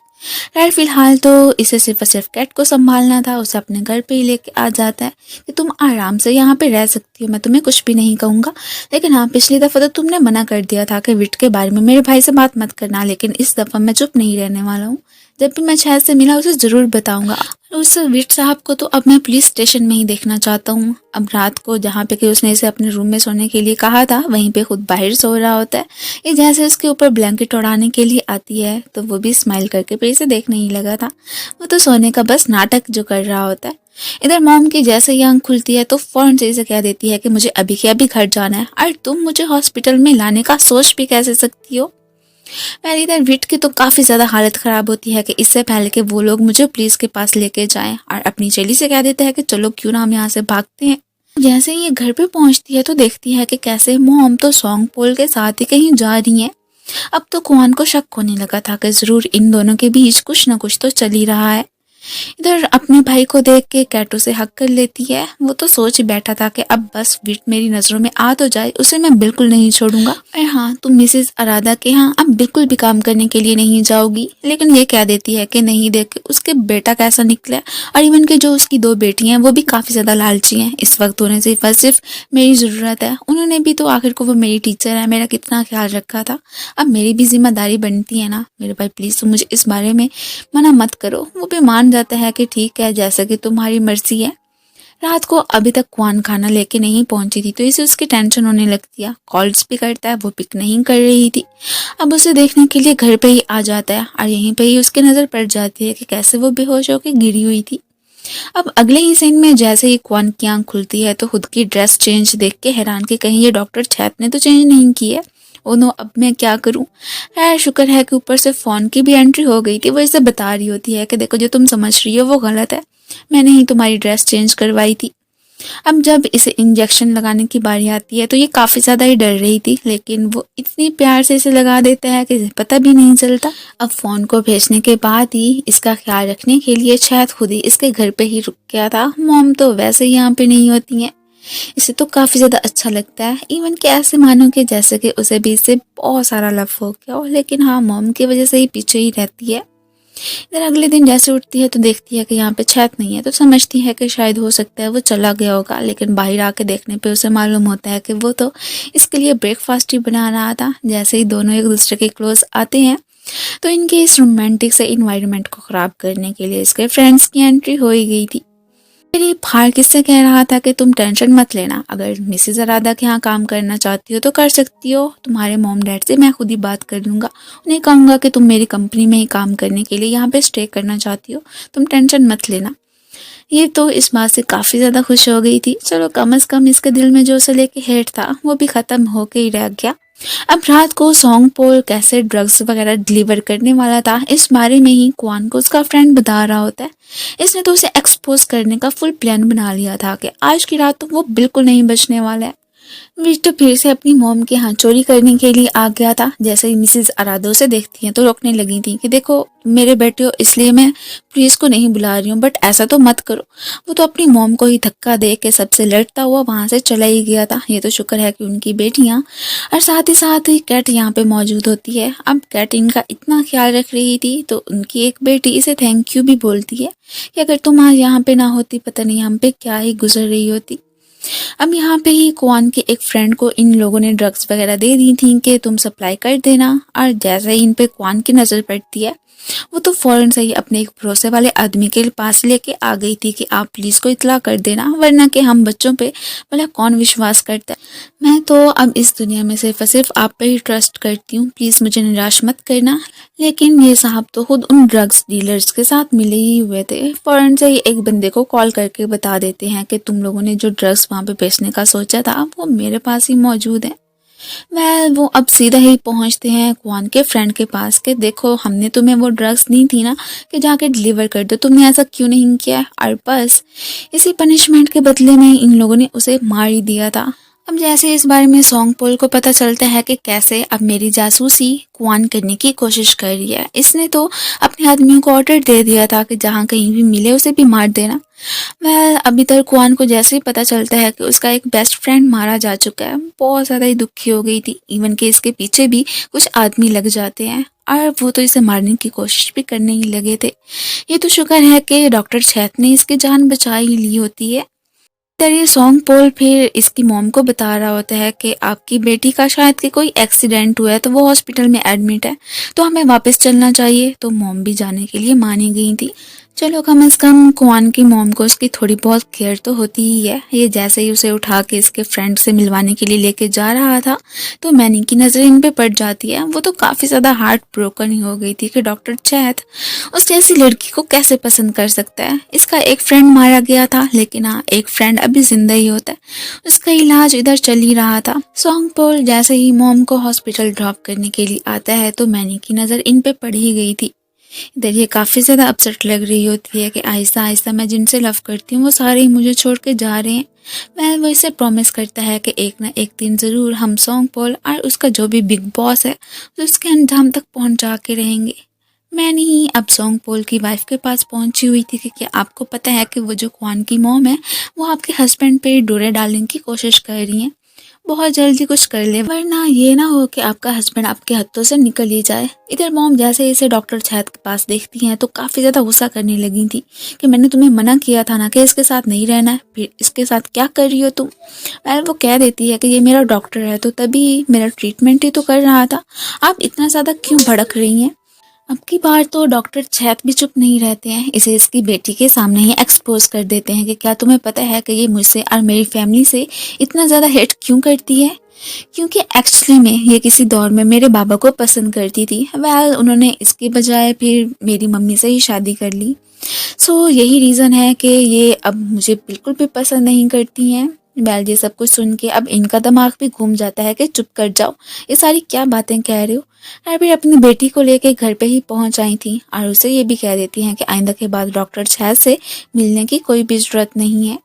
A: खैर फिलहाल तो इसे सिर्फ और सिर्फ कैट को संभालना था, उसे अपने घर पे ही लेके आ जाता है कि तुम आराम से यहाँ पे रह सकती हो, मैं तुम्हें कुछ भी नहीं कहूँगा। लेकिन हाँ पिछली दफ़ा तो तुमने मना कर दिया था कि विट के बारे में मेरे भाई से बात मत करना, लेकिन इस दफ़ा मैं चुप नहीं रहने वाला हूँ। जब भी मैं शायद से मिला उसे ज़रूर बताऊंगा। उस विट साहब को तो अब मैं पुलिस स्टेशन में ही देखना चाहता हूँ। अब रात को जहाँ पे कि उसने इसे अपने रूम में सोने के लिए कहा था वहीं पे खुद बाहर सो रहा होता है। ये जैसे उसके ऊपर ब्लैंकेट उड़ाने के लिए आती है तो वो भी स्माइल करके फिर इसे देखने ही लगा था। वो तो सोने का बस नाटक जो कर रहा होता है। इधर मॉम की जैसे ही आंख खुलती है तो फौरन से इसे कह देती है कि मुझे अभी के अभी घर जाना है और तुम मुझे हॉस्पिटल में लाने का सोच भी कैसे सकती हो। पहली इधर विट की तो काफ़ी ज़्यादा हालत ख़राब होती है कि इससे पहले कि वो लोग मुझे पुलिस के पास लेके जाएं और अपनी चेली से कह देते हैं कि चलो क्यों ना हम यहाँ से भागते हैं। जैसे ही ये घर पे पहुंचती है तो देखती है कि कैसे मॉम तो सॉन्ग पोल के साथ ही कहीं जा रही हैं। अब तो कुआन को शक होने लगा था कि ज़रूर इन दोनों के बीच कुछ ना कुछ तो चल ही रहा है। इधर अपने भाई को देख के कैटो से हक कर लेती है। वो तो सोच बैठा था कि अब बस विट मेरी नजरों में आ तो जाए उसे मैं बिल्कुल नहीं छोड़ूंगा। और हाँ तुम मिसेस अराधा के यहाँ अब बिल्कुल भी काम करने के लिए नहीं जाओगी। लेकिन ये कह देती है कि नहीं, देख उसके बेटा कैसा निकला और इवन के जो उसकी दो बेटियां हैं वो भी काफी ज्यादा लालची हैं। इस वक्त उन्हें सिर्फ मेरी जरूरत है। उन्होंने भी तो आखिर को वो मेरी टीचर है, मेरा कितना ख्याल रखा था। अब मेरी भी जिम्मेदारी बनती है ना। मेरे भाई प्लीज तुम मुझे इस बारे में मना मत करो। वो भी मान जाता है कि ठीक है जैसा कि तुम्हारी मर्जी है। रात को अभी तक कुआन खाना लेके नहीं पहुंची थी तो इसे उसकी टेंशन होने लगती है। कॉल्स भी करता है, वो पिक नहीं कर रही थी। अब उसे देखने के लिए घर पे ही आ जाता है और यहीं पे ही उसकी नजर पड़ जाती है कि कैसे वो बेहोश होकर गिरी हुई थी। अब अगले ही सीन में जैसे ही कुआन की आंख खुलती है तो खुद की ड्रेस चेंज देख के हैरान कि कहीं ये डॉक्टर छैप ने तो चेंज नहीं की है। ओ नो, अब मैं क्या करूं। खैर शुक्र है कि ऊपर से फोन की भी एंट्री हो गई थी। वो इसे बता रही होती है कि देखो जो तुम समझ रही हो वो गलत है, मैंने ही तुम्हारी ड्रेस चेंज करवाई थी। अब जब इसे इंजेक्शन लगाने की बारी आती है तो ये काफ़ी ज़्यादा ही डर रही थी, लेकिन वो इतनी प्यार से इसे लगा देता है कि पता भी नहीं चलता। अब फ़ोन को भेजने के बाद ही इसका ख्याल रखने के लिए शायद खुद ही इसके घर पे ही रुक गया था। मॉम तो वैसे ही यहाँ पे नहीं होती हैं। इसे तो काफ़ी ज़्यादा अच्छा लगता है। इवन कि ऐसे मानो कि जैसे कि उसे भी इससे बहुत सारा लव हो गया हो, लेकिन हाँ मॉम की वजह से ही पीछे ही रहती है। इधर अगले दिन जैसे उठती है तो देखती है कि यहाँ पे छत नहीं है तो समझती है कि शायद हो सकता है वो चला गया होगा। लेकिन बाहर आके देखने पे उसे मालूम होता है कि वो तो इसके लिए ब्रेकफास्ट ही बना रहा था। जैसे ही दोनों एक दूसरे के क्लोज आते हैं तो इनके इस रोमांटिक से इन्वायरमेंट को ख़राब करने के लिए इसके फ्रेंड्स की एंट्री हो ही गई थी। मेरी फार किससे कह रहा था कि तुम टेंशन मत लेना, अगर मिसेज अराधा के यहाँ काम करना चाहती हो तो कर सकती हो। तुम्हारे मॉम डैड से मैं खुद ही बात कर लूँगा, उन्हें कहूँगा कि तुम मेरी कंपनी में ही काम करने के लिए यहाँ पे स्टे करना चाहती हो, तुम टेंशन मत लेना। ये तो इस बात से काफ़ी ज़्यादा खुश हो गई थी। चलो कम से कम इसके दिल में जो उसे लेके हेट था वो भी ख़त्म होके ही रह गया। अब रात को सॉन्ग पोल कैसे ड्रग्स वगैरह डिलीवर करने वाला था इस बारे में ही कुआन को उसका फ्रेंड बता रहा होता है। इसने तो उसे एक्सपोज करने का फुल प्लान बना लिया था कि आज की रात तो वो बिल्कुल नहीं बचने वाला है। विट तो फिर से अपनी मॉम के यहाँ चोरी करने के लिए आ गया था। जैसे ही मिसेज अराधो से देखती हैं तो रोकने लगी थी कि देखो मेरे बेटे हो इसलिए मैं पुलिस को नहीं बुला रही हूँ, बट ऐसा तो मत करो। वो तो अपनी मॉम को ही धक्का दे के सबसे लड़ता हुआ वहां से चला ही गया था। ये तो शुक्र है कि उनकी बेटियां और साथ ही कैट यहाँ पे मौजूद होती है। अब कैट इनका इतना ख्याल रख रही थी तो उनकी एक बेटी इसे थैंक यू भी बोलती है कि अगर तुम आज यहाँ पे ना होती पता नहीं हम पे क्या ही गुजर रही होती। अब यहाँ पे ही कुआन के एक फ्रेंड को इन लोगों ने ड्रग्स वगैरह दे दी थी कि तुम सप्लाई कर देना, और जैसे ही इन पे कुआन की नज़र पड़ती है वो तो फ़ौरन से ही अपने एक भरोसे वाले आदमी के पास लेके आ गई थी कि आप पुलिस को इत्तला कर देना, वरना कि हम बच्चों पे भला कौन विश्वास करता है। मैं तो अब इस दुनिया में सिर्फ और सिर्फ आप पे ही ट्रस्ट करती हूँ, प्लीज़ मुझे निराश मत करना। लेकिन ये साहब तो खुद उन ड्रग्स डीलर्स के साथ मिले ही हुए थे। फ़ौरन से ही एक बंदे को कॉल करके बता देते हैं कि तुम लोगों ने जो ड्रग्स वहाँ पे बेचने का सोचा था वो मेरे पास ही मौजूद है। वो अब सीधा ही पहुंचते हैं कुआन के फ्रेंड के पास के देखो हमने तुम्हें वो ड्रग्स दी थी ना कि जाके डिलीवर कर दो, तुमने ऐसा क्यों नहीं किया, और बस इसी पनिशमेंट के बदले में इन लोगों ने उसे मार ही दिया था। अब जैसे इस बारे में सोंग पोल को पता चलता है कि कैसे अब मेरी जासूसी कुआन करने की कोशिश कर रही है, इसने तो अपने आदमियों को ऑर्डर दे दिया था कि जहाँ कहीं भी मिले उसे भी मार देना। अब इधर कुआन को जैसे ही पता चलता है कि उसका एक बेस्ट फ्रेंड मारा जा चुका है, बहुत ज़्यादा ही दुखी हो गई थी। इवन कि इसके पीछे भी कुछ आदमी लग जाते हैं और वो तो इसे मारने की कोशिश भी करने ही लगे थे। ये तो शुक्र है कि डॉक्टर छैत ने इसकी जान बचा ही ली होती है। इधर ये सोंग पोल फिर इसकी मॉम को बता रहा होता है कि आपकी बेटी का शायद कि कोई एक्सीडेंट हुआ है तो वो हॉस्पिटल में एडमिट है, तो हमें वापस चलना चाहिए। तो मॉम भी जाने के लिए मानी गई थी। चलो कम से कम कुआन की मॉम को उसकी थोड़ी बहुत केयर तो होती ही है। ये जैसे ही उसे उठा के इसके फ्रेंड से मिलवाने के लिए लेके जा रहा था तो मैनी की नज़र इन पे पड़ जाती है। वो तो काफ़ी ज़्यादा हार्ट ब्रोकन ही हो गई थी कि डॉक्टर चैथ उस जैसी लड़की को कैसे पसंद कर सकता है। इसका एक फ्रेंड मारा गया था, लेकिन हाँ एक फ्रेंड अभी जिंदा ही होता है, उसका इलाज इधर चल ही रहा था। सोंग पोल जैसे ही मॉम को हॉस्पिटल ड्रॉप करने के लिए आता है तो मैनी की नज़र इन पे पड़ ही गई थी। इधर ये काफ़ी ज़्यादा अपसेट लग रही होती है कि आहिस्ता आहिस्ता मैं जिनसे लव करती हूँ वो सारे ही मुझे छोड़ के जा रहे हैं। वो इसे प्रॉमिस करता है कि एक ना एक दिन ज़रूर हम सोंग पोल और उसका जो भी बिग बॉस है तो उसके अंजाम तक पहुँचा के रहेंगे। मैं नहीं अब सोंग पोल की वाइफ के पास पहुंची हुई थी कि क्या आपको पता है कि वो जो कुआन की मॉम है वो आपके हस्बैंड पे डोरे डालने की कोशिश कर रही हैं, बहुत जल्दी कुछ कर ले वरना ये ना हो कि आपका हस्बैंड आपके हाथों से निकल ही जाए। इधर मॉम जैसे इसे डॉक्टर छैत के पास देखती हैं तो काफ़ी ज़्यादा गुस्सा करने लगी थी कि मैंने तुम्हें मना किया था ना कि इसके साथ नहीं रहना है, फिर इसके साथ क्या कर रही हो तुम। वो कह देती है कि ये मेरा डॉक्टर है तो तभी मेरा ट्रीटमेंट ही तो कर रहा था, आप इतना ज़्यादा क्यों भड़क रही हैं। अब की बार तो डॉक्टर छैत भी चुप नहीं रहते हैं, इसे इसकी बेटी के सामने ही एक्सपोज कर देते हैं कि क्या तुम्हें पता है कि ये मुझसे और मेरी फैमिली से इतना ज़्यादा हेट क्यों करती है, क्योंकि एक्चुअली में ये किसी दौर में मेरे बाबा को पसंद करती थी। उन्होंने इसके बजाय फिर मेरी मम्मी से ही शादी कर ली। यही रीज़न है कि ये अब मुझे बिल्कुल भी पसंद नहीं करती हैं। ये सब कुछ सुन के अब इनका दिमाग भी घूम जाता है कि चुप कर जाओ, ये सारी क्या बातें कह रहे हो। और फिर अपनी बेटी को लेके घर पे ही पहुंच आई थी और उसे ये भी कह देती हैं कि आइंदा के बाद डॉक्टर छैत से मिलने की कोई भी जरूरत नहीं है।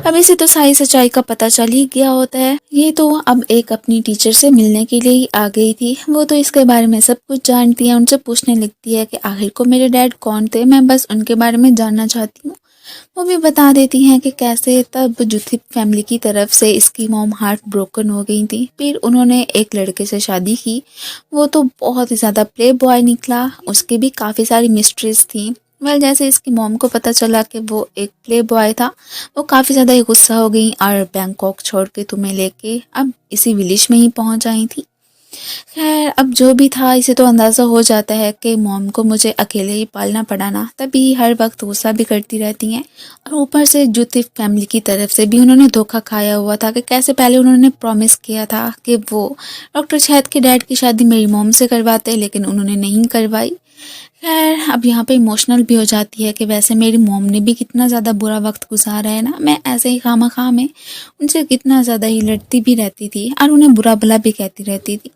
A: अब इसे तो सारी सच्चाई का पता चल ही गया होता है। ये तो अब एक अपनी टीचर से मिलने के लिए ही आ गई थी, वो तो इसके बारे में सब कुछ जानती है। उनसे पूछने लगती है कि आखिर को मेरे डैड कौन थे, मैं बस उनके बारे में जानना चाहती हूँ। वो भी बता देती हैं कि कैसे तब जुथी फैमिली की तरफ से इसकी मॉम हार्ट ब्रोकन हो गई थी, फिर उन्होंने एक लड़के से शादी की, वो तो बहुत ही ज़्यादा प्ले बॉय निकला, उसकी भी काफ़ी सारी मिस्ट्रीज थी। जैसे इसकी मॉम को पता चला कि वो एक प्ले बॉय था, वो काफ़ी ज़्यादा गुस्सा हो गई और बैंकॉक छोड़ के तुम्हें लेके अब इसी विलेज में ही पहुंच आई थी। खैर अब जो भी था, इसे तो अंदाज़ा हो जाता है कि मॉम को मुझे अकेले ही पालना पड़ा ना, तभी हर वक्त गुस्सा भी करती रहती हैं। और ऊपर से जुथी फैमिली की तरफ से भी उन्होंने धोखा खाया हुआ था कि कैसे पहले उन्होंने प्रॉमिस किया था कि वो डॉक्टर छैत के डैड की शादी मेरी मॉम से करवाते, लेकिन उन्होंने नहीं करवाई। खैर अब यहाँ पे इमोशनल भी हो जाती है कि वैसे मेरी मॉम ने भी कितना ज़्यादा बुरा वक्त गुजारा है ना, मैं ऐसे ही खामा में उनसे कितना ज़्यादा ही लड़ती भी रहती थी और उन्हें बुरा भला भी कहती रहती थी।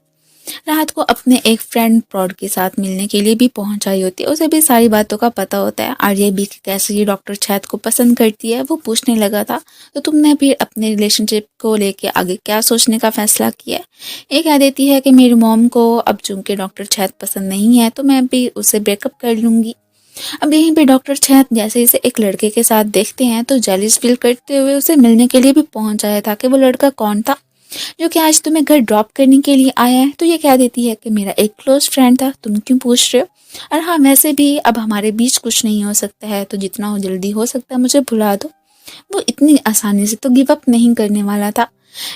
A: रात को अपने एक फ्रेंड प्रॉड के साथ मिलने के लिए भी पहुंच आई होती है, उसे भी सारी बातों का पता होता है और ये भी कैसे ये डॉक्टर छैत को पसंद करती है। वो पूछने लगा था तो तुमने फिर अपने रिलेशनशिप को लेके आगे क्या सोचने का फैसला किया है। ये कह देती है कि मेरी मॉम को अब चूंकि डॉक्टर छैत पसंद नहीं है तो मैं भी उससे ब्रेकअप कर लूँगी। अब यहीं पे डॉक्टर छैत जैसे इसे एक लड़के के साथ देखते हैं तो जेलिस फील करते हुए उसे मिलने के लिए भी पहुंच आया था कि वो लड़का कौन था जो कि आज तुम्हें घर ड्रॉप करने के लिए आया है। तो ये कह देती है कि मेरा एक क्लोज फ्रेंड था, तुम क्यों पूछ रहे हो, और हाँ वैसे भी अब हमारे बीच कुछ नहीं हो सकता है, तो जितना हो जल्दी हो सकता है मुझे भुला दो। वो इतनी आसानी से तो गिव अप नहीं करने वाला था।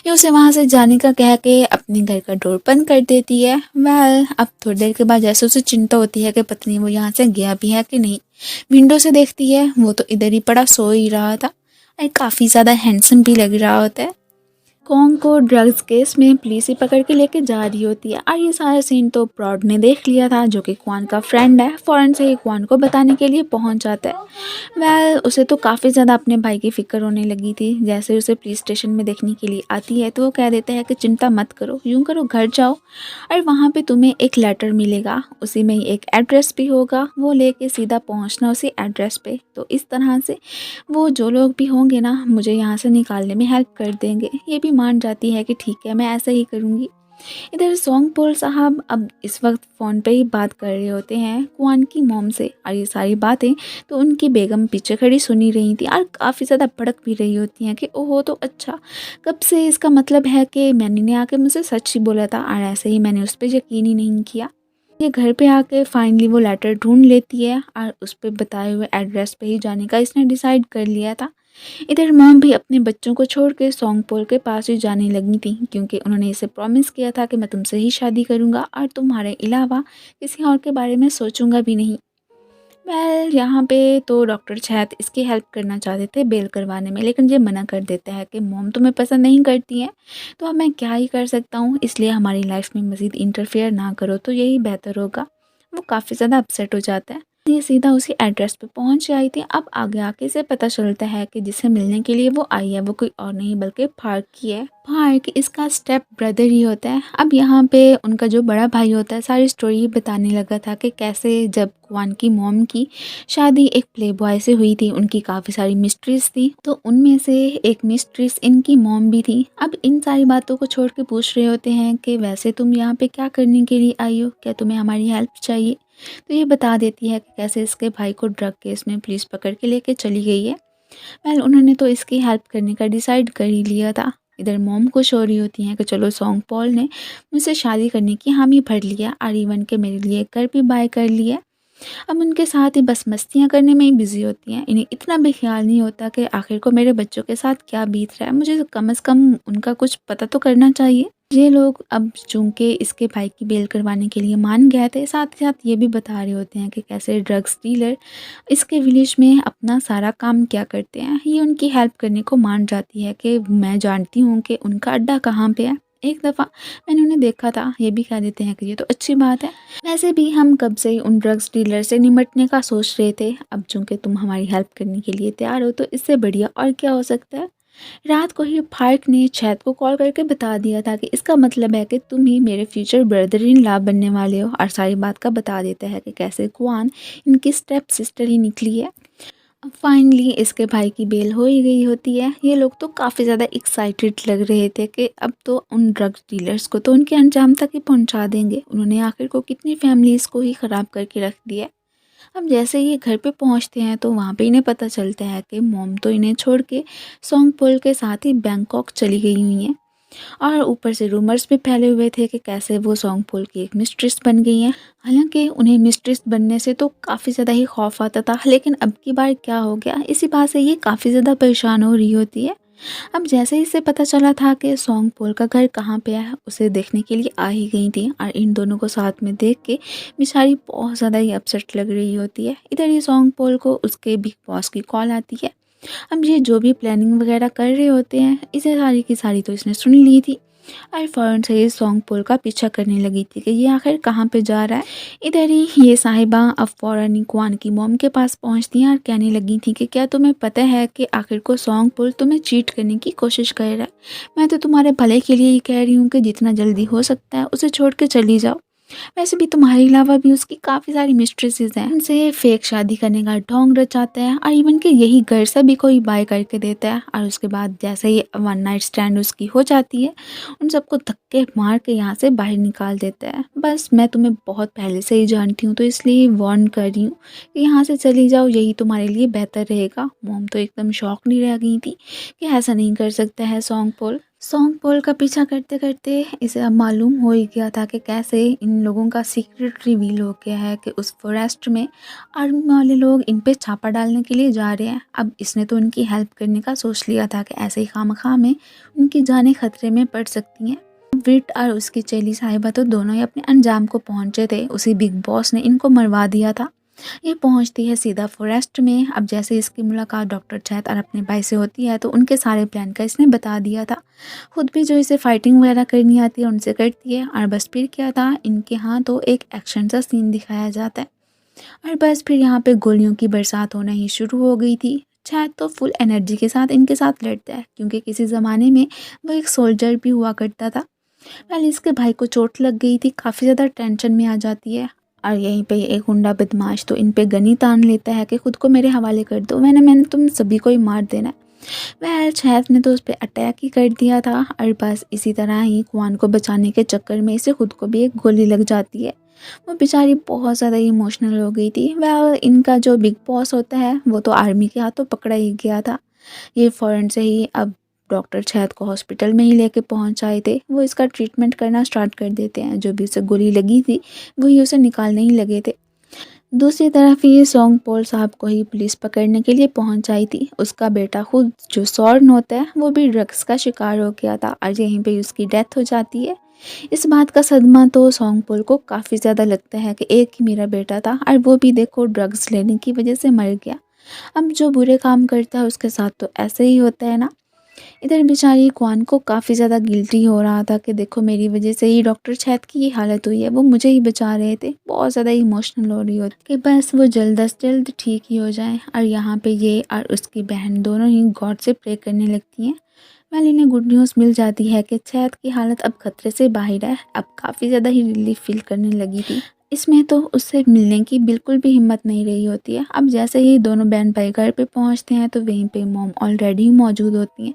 A: ये उसे वहाँ से जाने का कह के अपने घर का डोर बंद कर देती है। अब थोड़ी देर के बाद जैसे उसे चिंता होती है कि पता नहीं वो यहाँ से गया भी है कि नहीं, विंडो से देखती है वो तो इधर ही पड़ा सो ही रहा था और काफ़ी ज़्यादा हैंडसम भी लग रहा होता है। कॉन्ग को ड्रग्स केस में पुलिस ही पकड़ के लेके जा रही होती है और ये सारा सीन तो प्रॉड ने देख लिया था, जो कि क्वान का फ्रेंड है। फ़ौरन से ही क्वान को बताने के लिए पहुंच जाता है। उसे तो काफ़ी ज़्यादा अपने भाई की फ़िक्र होने लगी थी। जैसे उसे पुलिस स्टेशन में देखने के लिए आती है तो वो कह देता है कि चिंता मत करो, यूँ करो घर जाओ और वहाँ पे तुम्हें एक लेटर मिलेगा, उसी में ही एक एड्रेस भी होगा, वो लेके सीधा पहुँचना उसी एड्रेस पे। तो इस तरह से वो जो लोग भी होंगे ना मुझे यहाँ से निकालने में हेल्प कर देंगे। ये भी मान जाती है कि ठीक है मैं ऐसा ही करूँगी। इधर सोंगपोल साहब अब इस वक्त फ़ोन पे ही बात कर रहे होते हैं क्वान की मॉम से और ये सारी बातें तो उनकी बेगम पीछे खड़ी सुनी रही थी और काफ़ी ज़्यादा भड़क भी रही होती हैं कि ओहो तो अच्छा, कब से इसका मतलब है कि मैनी ने आके मुझसे सच ही बोला था और ऐसे ही मैंने उस पर यकीन ही नहीं किया। ये घर पे आके फाइनली वो लेटर ढूंढ लेती है और उस पे बताए हुए एड्रेस पे ही जाने का इसने डिसाइड कर लिया था। इधर मॉम भी अपने बच्चों को छोड़ के सोंगपोल के पास ही जाने लगी थी, क्योंकि उन्होंने इसे प्रॉमिस किया था कि मैं तुमसे ही शादी करूंगा और तुम्हारे अलावा किसी और के बारे में सोचूंगा भी नहीं। यहाँ पे तो डॉक्टर छायद इसकी हेल्प करना चाहते थे बेल करवाने में, लेकिन ये मना कर देता है कि मॉम तुम्हें पसंद नहीं करती है तो अब मैं क्या ही कर सकता हूँ, इसलिए हमारी लाइफ में मज़ीद इंटरफेयर ना करो तो यही बेहतर होगा। वो काफ़ी ज़्यादा अपसेट हो जाता है। ये सीधा उसी एड्रेस पे पहुंच आई थी। अब आगे आके से पता चलता है कि जिसे मिलने के लिए वो आई है वो कोई और नहीं बल्कि फार्क ही है। फार्क इसका स्टेप ब्रदर ही होता है। अब यहाँ पे उनका जो बड़ा भाई होता है सारी स्टोरी ही बताने लगा था कि कैसे जब क्वान की मॉम की शादी एक प्ले बॉय से हुई थी, उनकी काफ़ी सारी मिस्ट्रीज थी, तो उनमें से एक मिस्ट्रीज इनकी मॉम भी थी। अब इन सारी बातों को छोड़ के पूछ रहे होते हैं कि वैसे तुम यहाँ पे क्या करने के लिए आई हो, क्या तुम्हें हमारी हेल्प चाहिए। तो ये बता देती है कि कैसे इसके भाई को ड्रग केस में पुलिस पकड़ के लेके चली गई है। उन्होंने तो इसकी हेल्प करने का डिसाइड कर ही लिया था। इधर मॉम खुश हो रही होती हैं कि चलो सोंगपोल ने मुझसे शादी करने की हामी भर लिया और इवन के मेरे लिए घर भी बाय कर लिया। अब उनके साथ ही बस मस्तियाँ करने में ही बिजी होती हैं। इन्हें इतना भी ख्याल नहीं होता कि आखिर को मेरे बच्चों के साथ क्या बीत रहा है, मुझे कम से कम उनका कुछ पता तो करना चाहिए। ये लोग अब चूंकि इसके भाई की बेल करवाने के लिए मान गए थे, साथ ही साथ ये भी बता रहे होते हैं कि कैसे ड्रग्स डीलर इसके विलेज में अपना सारा काम क्या करते हैं। ये उनकी हेल्प करने को मान जाती है कि मैं जानती हूँ कि उनका अड्डा कहाँ पे है। एक दफ़ा मैंने उन्हें देखा था, ये भी कह देते हैं कि ये तो अच्छी बात है। वैसे भी हम कब से ही उन ड्रग्स डीलर से निमटने का सोच रहे थे, अब चूंकि तुम हमारी हेल्प करने के लिए तैयार हो तो इससे बढ़िया और क्या हो सकता है। रात को ही फार्क ने चैद को कॉल करके बता दिया था कि इसका मतलब है कि तुम ही मेरे फ्यूचर ब्रदर इन लॉ बनने वाले हो, और सारी बात का बता देता है कि कैसे क्वान इनकी स्टेप सिस्टर ही निकली है। अब फाइनली इसके भाई की बेल हो ही गई होती है। ये लोग तो काफ़ी ज़्यादा एक्साइटेड लग रहे थे कि अब तो उन ड्रग डीलर्स को तो उनके अंजाम तक ही पहुंचा देंगे। उन्होंने आखिर को कितनी फैमिलीज़ को ही ख़राब करके रख दिया। अब जैसे ये घर पे पहुंचते हैं तो वहाँ पे इन्हें पता चलता है कि मॉम तो इन्हें छोड़ के सोंगपोल के साथ ही बैंकॉक चली गई हुई हैं, और ऊपर से रूमर्स भी फैले हुए थे कि कैसे वो सोंगपोल की एक मिस्ट्रेस बन गई हैं। हालांकि उन्हें मिस्ट्रेस बनने से तो काफ़ी ज़्यादा ही खौफ आता था, लेकिन अब की बार क्या हो गया इसी बात से ये काफ़ी ज़्यादा परेशान हो रही होती है। अब जैसे ही इसे पता चला था कि सोंगपोल का घर कहाँ पे है, उसे देखने के लिए आ ही गई थी, और इन दोनों को साथ में देख के बेचारी बहुत ज़्यादा ही अपसेट लग रही होती है। इधर ही सोंगपोल को उसके बिग बॉस की कॉल आती है। अब ये जो भी प्लानिंग वगैरह कर रहे होते हैं इसे सारी की सारी तो इसने सुन ली थी, और फ़ौरन से ये सोंगपोल का पीछा करने लगी थी कि ये आखिर कहाँ पे जा रहा है। इधर ही ये साहिबा अब फ़ौरन ही क्वान की मॉम के पास पहुँचती हैं और कहने लगी थी कि क्या तुम्हें पता है कि आखिर को सोंगपोल तुम्हें चीट करने की कोशिश कर रहा है। मैं तो तुम्हारे भले के लिए ही कह रही हूँ कि जितना जल्दी हो सकता है उसे छोड़ के चली जाओ। वैसे भी तुम्हारे अलावा भी उसकी काफ़ी सारी मिस्ट्रेसेस हैं, उनसे फेक शादी करने का ढोंग रचाता है, और इवन के यही घर से भी कोई बाय करके देता है, और उसके बाद जैसे ही वन नाइट स्टैंड उसकी हो जाती है उन सबको धक्के मार के यहाँ से बाहर निकाल देता है। बस मैं तुम्हें बहुत पहले से ही जानती हूँ तो इसलिए वार्न कर रही हूँ कि यहाँ से चली जाओ, यही तुम्हारे लिए बेहतर रहेगा। मोम तो एकदम शॉक नहीं रह गई थी कि ऐसा नहीं कर सकता है सोंगपोल। सॉन्ग पोल का पीछा करते करते इसे अब मालूम हो ही गया था कि कैसे इन लोगों का सीक्रेट रिवील हो गया है कि उस फॉरेस्ट में आर्मी वाले लोग इन पे छापा डालने के लिए जा रहे हैं। अब इसने तो उनकी हेल्प करने का सोच लिया था कि ऐसे ही खामखा में उनकी जानें खतरे में पड़ सकती हैं। विट और उसकी चेली साहिबा तो दोनों ही अपने अंजाम को पहुंचे थे। उसी बिग बॉस ने इनको मरवा दिया था। ये पहुंचती है सीधा फॉरेस्ट में। अब जैसे इसकी मुलाकात डॉक्टर चैत और अपने भाई से होती है तो उनके सारे प्लान का इसने बता दिया था। खुद भी जो इसे फाइटिंग वगैरह करनी आती है उनसे करती है। और बस फिर क्या था, इनके यहाँ तो एक एक्शन सा सीन दिखाया जाता है। और बस फिर यहाँ पे गोलियों की बरसात होना ही शुरू हो गई थी। चैत तो फुल एनर्जी के साथ इनके साथ लड़ता है क्योंकि किसी ज़माने में वो एक सोल्जर भी हुआ करता था। पहले इसके भाई को चोट लग गई थी, काफ़ी ज़्यादा टेंशन में आ जाती है। और यहीं पे एक गुंडा बदमाश तो इन पे गनी तान लेता है कि खुद को मेरे हवाले कर दो, मैंने तुम सभी को ही मार देना है। वह शहद ने तो उस पर अटैक ही कर दिया था। और बस इसी तरह ही क्वान को बचाने के चक्कर में इसे खुद को भी एक गोली लग जाती है। वो बेचारी बहुत ज़्यादा इमोशनल हो गई थी। वह इनका जो बिग बॉस होता है वो तो आर्मी के हाथों पकड़ा ही गया था। ये फ़ौरन से ही अब डॉक्टर शहद को हॉस्पिटल में ही लेके पहुंच आए थे। वो इसका ट्रीटमेंट करना स्टार्ट कर देते हैं। जो भी उसे गोली लगी थी वही उसे निकालने ही लगे थे। दूसरी तरफ ये सॉन्ग पॉल साहब को ही पुलिस पकड़ने के लिए पहुंच आई थी। उसका बेटा खुद जो सॉर्न होता है वो भी ड्रग्स का शिकार हो गया था और यहीं पे उसकी डेथ हो जाती है। इस बात का सदमा तो सॉन्ग पॉल को काफ़ी ज़्यादा लगता है कि एक ही मेरा बेटा था और वो भी देखो ड्रग्स लेने की वजह से मर गया। अब जो बुरे काम करता है उसके साथ तो ऐसे ही होता है ना। इधर बेचारी क्वान को काफ़ी ज़्यादा गिल्टी हो रहा था कि देखो मेरी वजह से ही डॉक्टर शहद की ये हालत हुई है, वो मुझे ही बचा रहे थे। बहुत ज़्यादा इमोशनल हो रही होती कि बस वो जल्द अज जल्द ठीक ही हो जाए। और यहाँ पे ये और उसकी बहन दोनों ही गॉड से प्रे करने लगती हैं। वेल इन्हें गुड न्यूज़ मिल जाती है कि शहद की हालत अब खतरे से बाहर है। अब काफ़ी ज़्यादा ही रिलीफ फील करने लगी थी। इसमें तो उससे मिलने की बिल्कुल भी हिम्मत नहीं रही होती है। अब जैसे ही दोनों बहन भाई घर पे पहुंचते हैं तो वहीं पे मॉम ऑलरेडी मौजूद होती हैं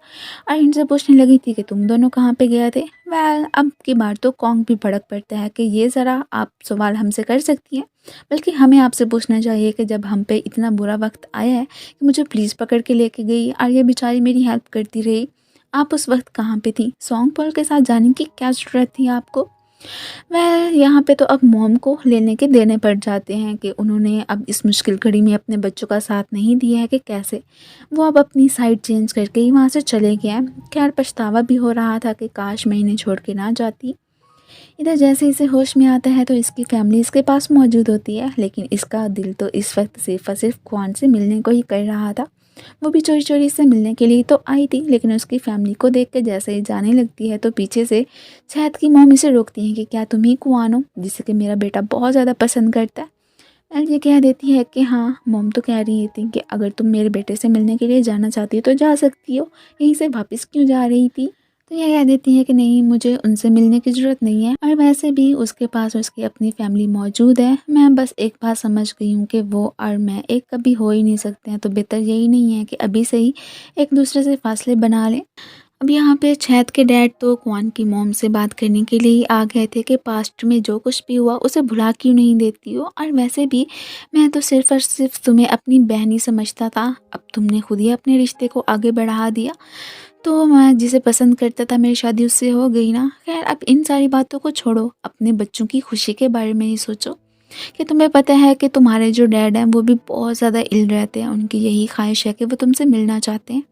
A: और इनसे पूछने लगी थी कि तुम दोनों कहाँ पे गए थे। वेल अब की बार तो कॉन्ग भी भड़क पड़ता है कि ये ज़रा आप सवाल हमसे कर सकती हैं, बल्कि हमें आपसे पूछना चाहिए कि जब हम पे इतना बुरा वक्त आया है कि मुझे पुलिस पकड़ के लेके गई और ये बेचारी मेरी हेल्प करती रही, आप उस वक्त कहाँ पे थी? सॉन्ग पॉल के साथ जाने की क्या ज़रूरत थी आपको? वह यहाँ पे तो अब मॉम को लेने के देने पड़ जाते हैं कि उन्होंने अब इस मुश्किल घड़ी में अपने बच्चों का साथ नहीं दिया है कि कैसे। वो अब अपनी साइड चेंज करके ही वहाँ से चले गए हैं। खैर पछतावा भी हो रहा था कि काश मैं इन्हें छोड़ के ना जाती। इधर जैसे इसे होश में आता है तो इसकी फैमिली इसके पास मौजूद होती है, लेकिन इसका दिल तो इस वक्त सिर्फ और सिर्फ क्वान से मिलने को ही कर रहा था। वो भी चोरी चोरी से मिलने के लिए तो आई थी, लेकिन उसकी फैमिली को देख के जैसे ही जाने लगती है तो पीछे से शहद की मॉम इसे रोकती है कि क्या तुम ही कुआन हो जिसे कि मेरा बेटा बहुत ज़्यादा पसंद करता है। एल ये कह देती है कि हाँ, मॉम तो कह रही थी कि अगर तुम मेरे बेटे से मिलने के लिए जाना चाहती हो तो जा सकती हो, यहीं से वापस क्यों जा रही थी। तो ये कह देती है कि नहीं, मुझे उनसे मिलने की ज़रूरत नहीं है और वैसे भी उसके पास उसकी अपनी फैमिली मौजूद है। मैं बस एक बात समझ गई हूँ कि वो और मैं एक कभी हो ही नहीं सकते हैं, तो बेहतर यही नहीं है कि अभी से ही एक दूसरे से फासले बना लें। अब यहाँ पे शहद के डैड तो क्वान की मॉम से बात करने के लिए ही आ गए थे कि पास्ट में जो कुछ भी हुआ उसे भुला क्यों नहीं देती हो, और वैसे भी मैं तो सिर्फ और सिर्फ तुम्हें अपनी बहन ही समझता था, अब तुमने खुद ही अपने रिश्ते को आगे बढ़ा दिया। तो मैं जिसे पसंद करता था मेरी शादी उससे हो गई ना। खैर अब इन सारी बातों को छोड़ो, अपने बच्चों की खुशी के बारे में ही सोचो कि तुम्हें पता है कि तुम्हारे जो डैड हैं वो भी बहुत ज़्यादा इल रहते हैं। उनकी यही ख्वाहिश है कि वो तुमसे मिलना चाहते हैं।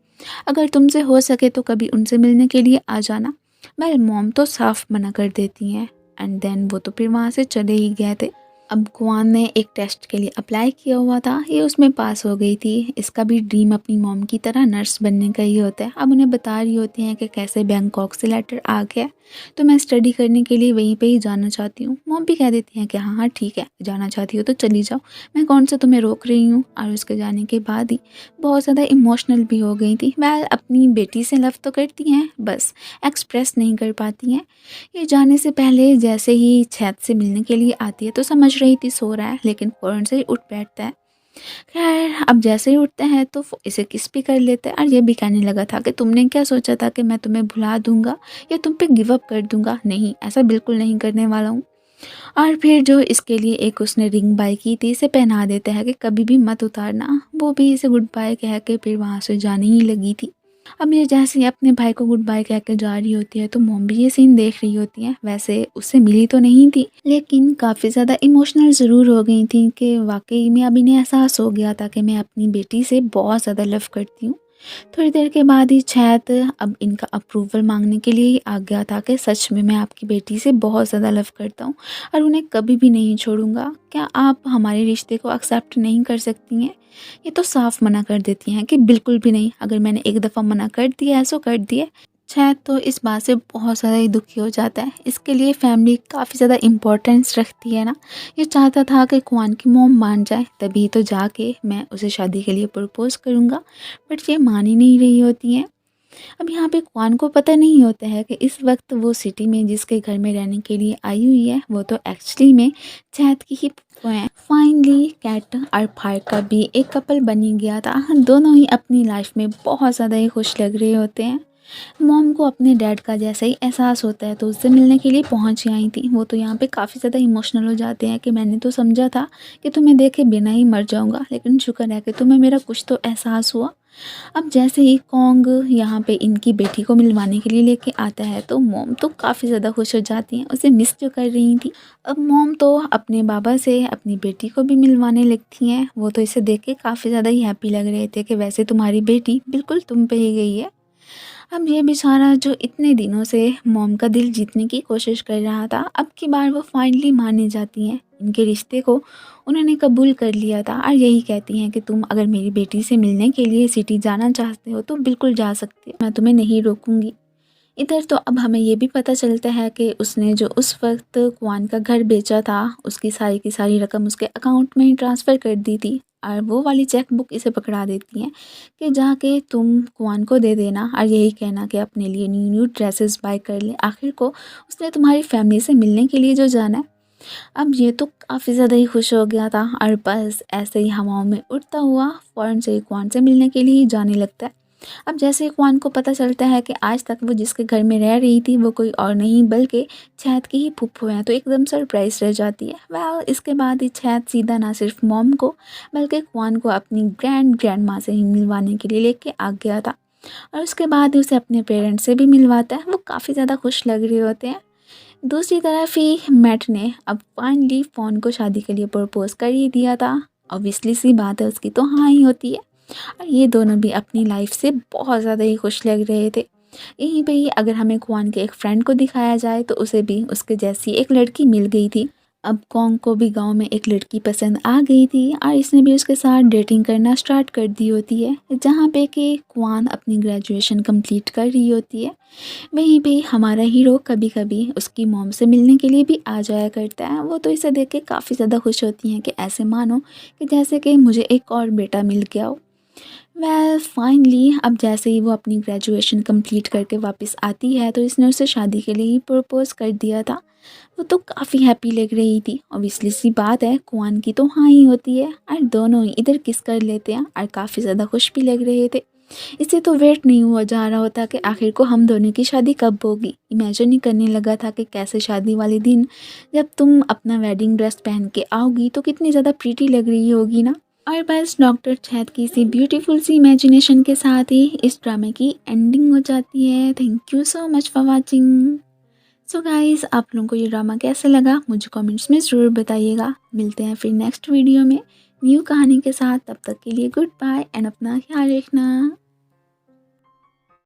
A: अगर तुमसे हो सके तो कभी उनसे मिलने के लिए आ जाना। मेरी मॉम तो साफ मना कर देती हैं एंड देन वो तो फिर वहाँ से चले ही गए थे। अब कुआन ने एक टेस्ट के लिए अप्लाई किया हुआ था, ये उसमें पास हो गई थी। इसका भी ड्रीम अपनी मॉम की तरह नर्स बनने का ही होता है। अब उन्हें बता रही होती हैं कि कैसे बैंकॉक से लेटर आ गया, तो मैं स्टडी करने के लिए वहीं पे ही जाना चाहती हूँ। मॉम भी कह देती हैं कि हाँ हाँ ठीक है, जाना चाहती हो तो चली जाओ, मैं कौन सा तुम्हें रोक रही हूँ। और उसके जाने के बाद ही बहुत ज़्यादा इमोशनल भी हो गई थी। वेल अपनी बेटी से लव तो करती हैं, बस एक्सप्रेस नहीं कर पाती हैं। ये जाने से पहले जैसे ही छत से मिलने के लिए आती है तो समझ रही थी सो रहा है, लेकिन फ़ौरन से ही उठ बैठता है। खैर अब जैसे ही उठता है तो इसे किस भी कर लेता है और ये भी कहने लगा था कि तुमने क्या सोचा था कि मैं तुम्हें भुला दूंगा या तुम पे गिव अप कर दूंगा, नहीं ऐसा बिल्कुल नहीं करने वाला हूँ। और फिर जो इसके लिए एक उसने रिंग बाय की थी इसे पहना देता है कि कभी भी मत उतारना। वो भी इसे गुड बाय कह के फिर वहाँ से जाने ही लगी थी। अब ये जैसे ही अपने भाई को गुड बाय कह के जा रही होती है तो मॉम भी ये सीन देख रही होती है। वैसे उससे मिली तो नहीं थी, लेकिन काफ़ी ज़्यादा इमोशनल ज़रूर हो गई थी कि वाक़ई में अब इन्हें एहसास हो गया था कि मैं अपनी बेटी से बहुत ज़्यादा लव करती हूँ। थोड़ी देर के बाद ही शायद अब इनका अप्रूवल मांगने के लिए ही आ गया था कि सच में मैं आपकी बेटी से बहुत ज़्यादा लव करता हूँ और उन्हें कभी भी नहीं छोड़ूंगा। क्या आप हमारे रिश्ते को एक्सेप्ट नहीं कर सकती हैं? ये तो साफ मना कर देती हैं कि बिल्कुल भी नहीं। अगर मैंने एक दफ़ा मना कर दिया है सो कर दिया। शायद तो इस बात से बहुत ज़्यादा ही दुखी हो जाता है। इसके लिए फैमिली काफ़ी ज़्यादा इम्पोर्टेंस रखती है ना। ये चाहता था कि कुआन की मोम मान जाए, तभी तो जाके मैं उसे शादी के लिए प्रपोज़ करूँगा, बट ये मान ही नहीं रही होती हैं। अब यहाँ पे कुआन को पता नहीं होता है कि इस वक्त वो सिटी में जिसके घर में रहने के लिए आई हुई है वो तो एक्चुअली में चैत की ही फूफो है। फाइनली कैट और फायर का भी एक कपल बन ही गया था। दोनों ही अपनी लाइफ में बहुत ज़्यादा ही खुश लग रहे होते हैं। मॉम को अपने डैड का जैसा ही एहसास होता है तो उससे मिलने के लिए पहुंच ही आई थी। वो तो यहाँ पे काफ़ी ज़्यादा इमोशनल हो जाते हैं कि मैंने तो समझा था कि तुम्हें देखे बिना ही मर जाऊंगा, लेकिन शुक्र है कि तुम्हें मेरा कुछ तो एहसास हुआ। अब जैसे ही कॉन्ग यहाँ पे इनकी बेटी को मिलवाने के लिए लेके आता है तो मॉम तो काफ़ी ज़्यादा खुश हो जाती हैं, उसे मिस जो कर रही थी। अब मॉम तो अपने बाबा से अपनी बेटी को भी मिलवाने लगती हैं। वो तो इसे देख के काफ़ी ज़्यादा ही हैप्पी लग रहे थे कि वैसे तुम्हारी बेटी बिल्कुल तुम पे ही गई है। अब ये बेचारा जो इतने दिनों से मॉम का दिल जीतने की कोशिश कर रहा था, अब की बार वो फाइनली माने जाती हैं। इनके रिश्ते को उन्होंने कबूल कर लिया था और यही कहती हैं कि तुम अगर मेरी बेटी से मिलने के लिए सिटी जाना चाहते हो तो बिल्कुल जा सकते हो, मैं तुम्हें नहीं रोकूंगी। इधर तो अब हमें ये भी पता चलता है कि उसने जो उस वक्त कुआन का घर बेचा था उसकी सारी की सारी रकम उसके अकाउंट में ही ट्रांसफ़र कर दी थी और वो वाली चेक बुक इसे पकड़ा देती हैं कि जाके तुम कुआन को दे देना और यही कहना कि अपने लिए न्यू न्यू ड्रेसेस बाय कर ले। आखिर को उसने तुम्हारी फैमिली से मिलने के लिए जो जाना है। अब ये तो काफ़ी ज़्यादा ही खुश हो गया था और बस ऐसे ही हवाओं में उड़ता हुआ फ़ौरन से कुआन से मिलने के लिए ही जाने लगता है। अब जैसे ही कुआन को पता चलता है कि आज तक वो जिसके घर में रह रही थी वो कोई और नहीं बल्कि छेद की ही फूफो है, तो एकदम सरप्राइज रह जाती है। वेल इसके बाद ही छेद सीधा ना सिर्फ मॉम को बल्कि कुआन को अपनी ग्रैंड माँ से ही मिलवाने के लिए लेके आ गया था और उसके बाद ही उसे अपने पेरेंट्स से भी मिलवाता है। वो काफ़ी ज़्यादा खुश लग रहे होते हैं। दूसरी तरफ ही मैट ने अब फाइनली फ़ोन को शादी के लिए प्रपोज कर ही दिया था। ऑब्वियसली सी बात है उसकी तो हाँ ही होती है और ये दोनों भी अपनी लाइफ से बहुत ज़्यादा ही खुश लग रहे थे। यहीं पे ही अगर हमें कुआन के एक फ्रेंड को दिखाया जाए तो उसे भी उसके जैसी एक लड़की मिल गई थी। अब कॉन्ग को भी गांव में एक लड़की पसंद आ गई थी और इसने भी उसके साथ डेटिंग करना स्टार्ट कर दी होती है, जहाँ पे कि कुआन अपनी ग्रेजुएशन कंप्लीट कर रही होती है। वहीं पे हमारा हीरो कभी कभी उसकी मॉम से मिलने के लिए भी आ जाया करता है। वो तो इसे देख के काफ़ी ज़्यादा खुश होती हैं कि ऐसे मानो कि जैसे कि मुझे एक और बेटा मिल गया हो। वेल फाइनली अब जैसे ही वो अपनी ग्रेजुएशन कंप्लीट करके वापस आती है तो इसने उसे शादी के लिए ही प्रपोज कर दिया था। वो तो काफ़ी हैप्पी लग रही थी। ऑब्वियसली सी बात है कुआन की तो हाँ ही होती है और दोनों ही इधर किस कर लेते हैं और काफ़ी ज़्यादा खुश भी लग रहे थे। इससे तो वेट नहीं हुआ जा रहा होता कि आखिर को हम दोनों की शादी कब होगी। इमेजिन ही करने लगा था कि कैसे शादी वाले दिन जब तुम अपना वेडिंग ड्रेस पहन के आओगी तो कितनी ज़्यादा प्रीटी लग रही होगी ना। और बस डॉक्टर छेद की इसी ब्यूटीफुल सी इमेजिनेशन के साथ ही इस ड्रामे की एंडिंग हो जाती है। Thank you so much for watching. So guys आप लोगों को ये ड्रामा कैसा लगा मुझे कमेंट्स में ज़रूर बताइएगा। मिलते हैं फिर नेक्स्ट वीडियो में न्यू कहानी के साथ। तब तक के लिए गुड बाय एंड अपना ख्याल रखना।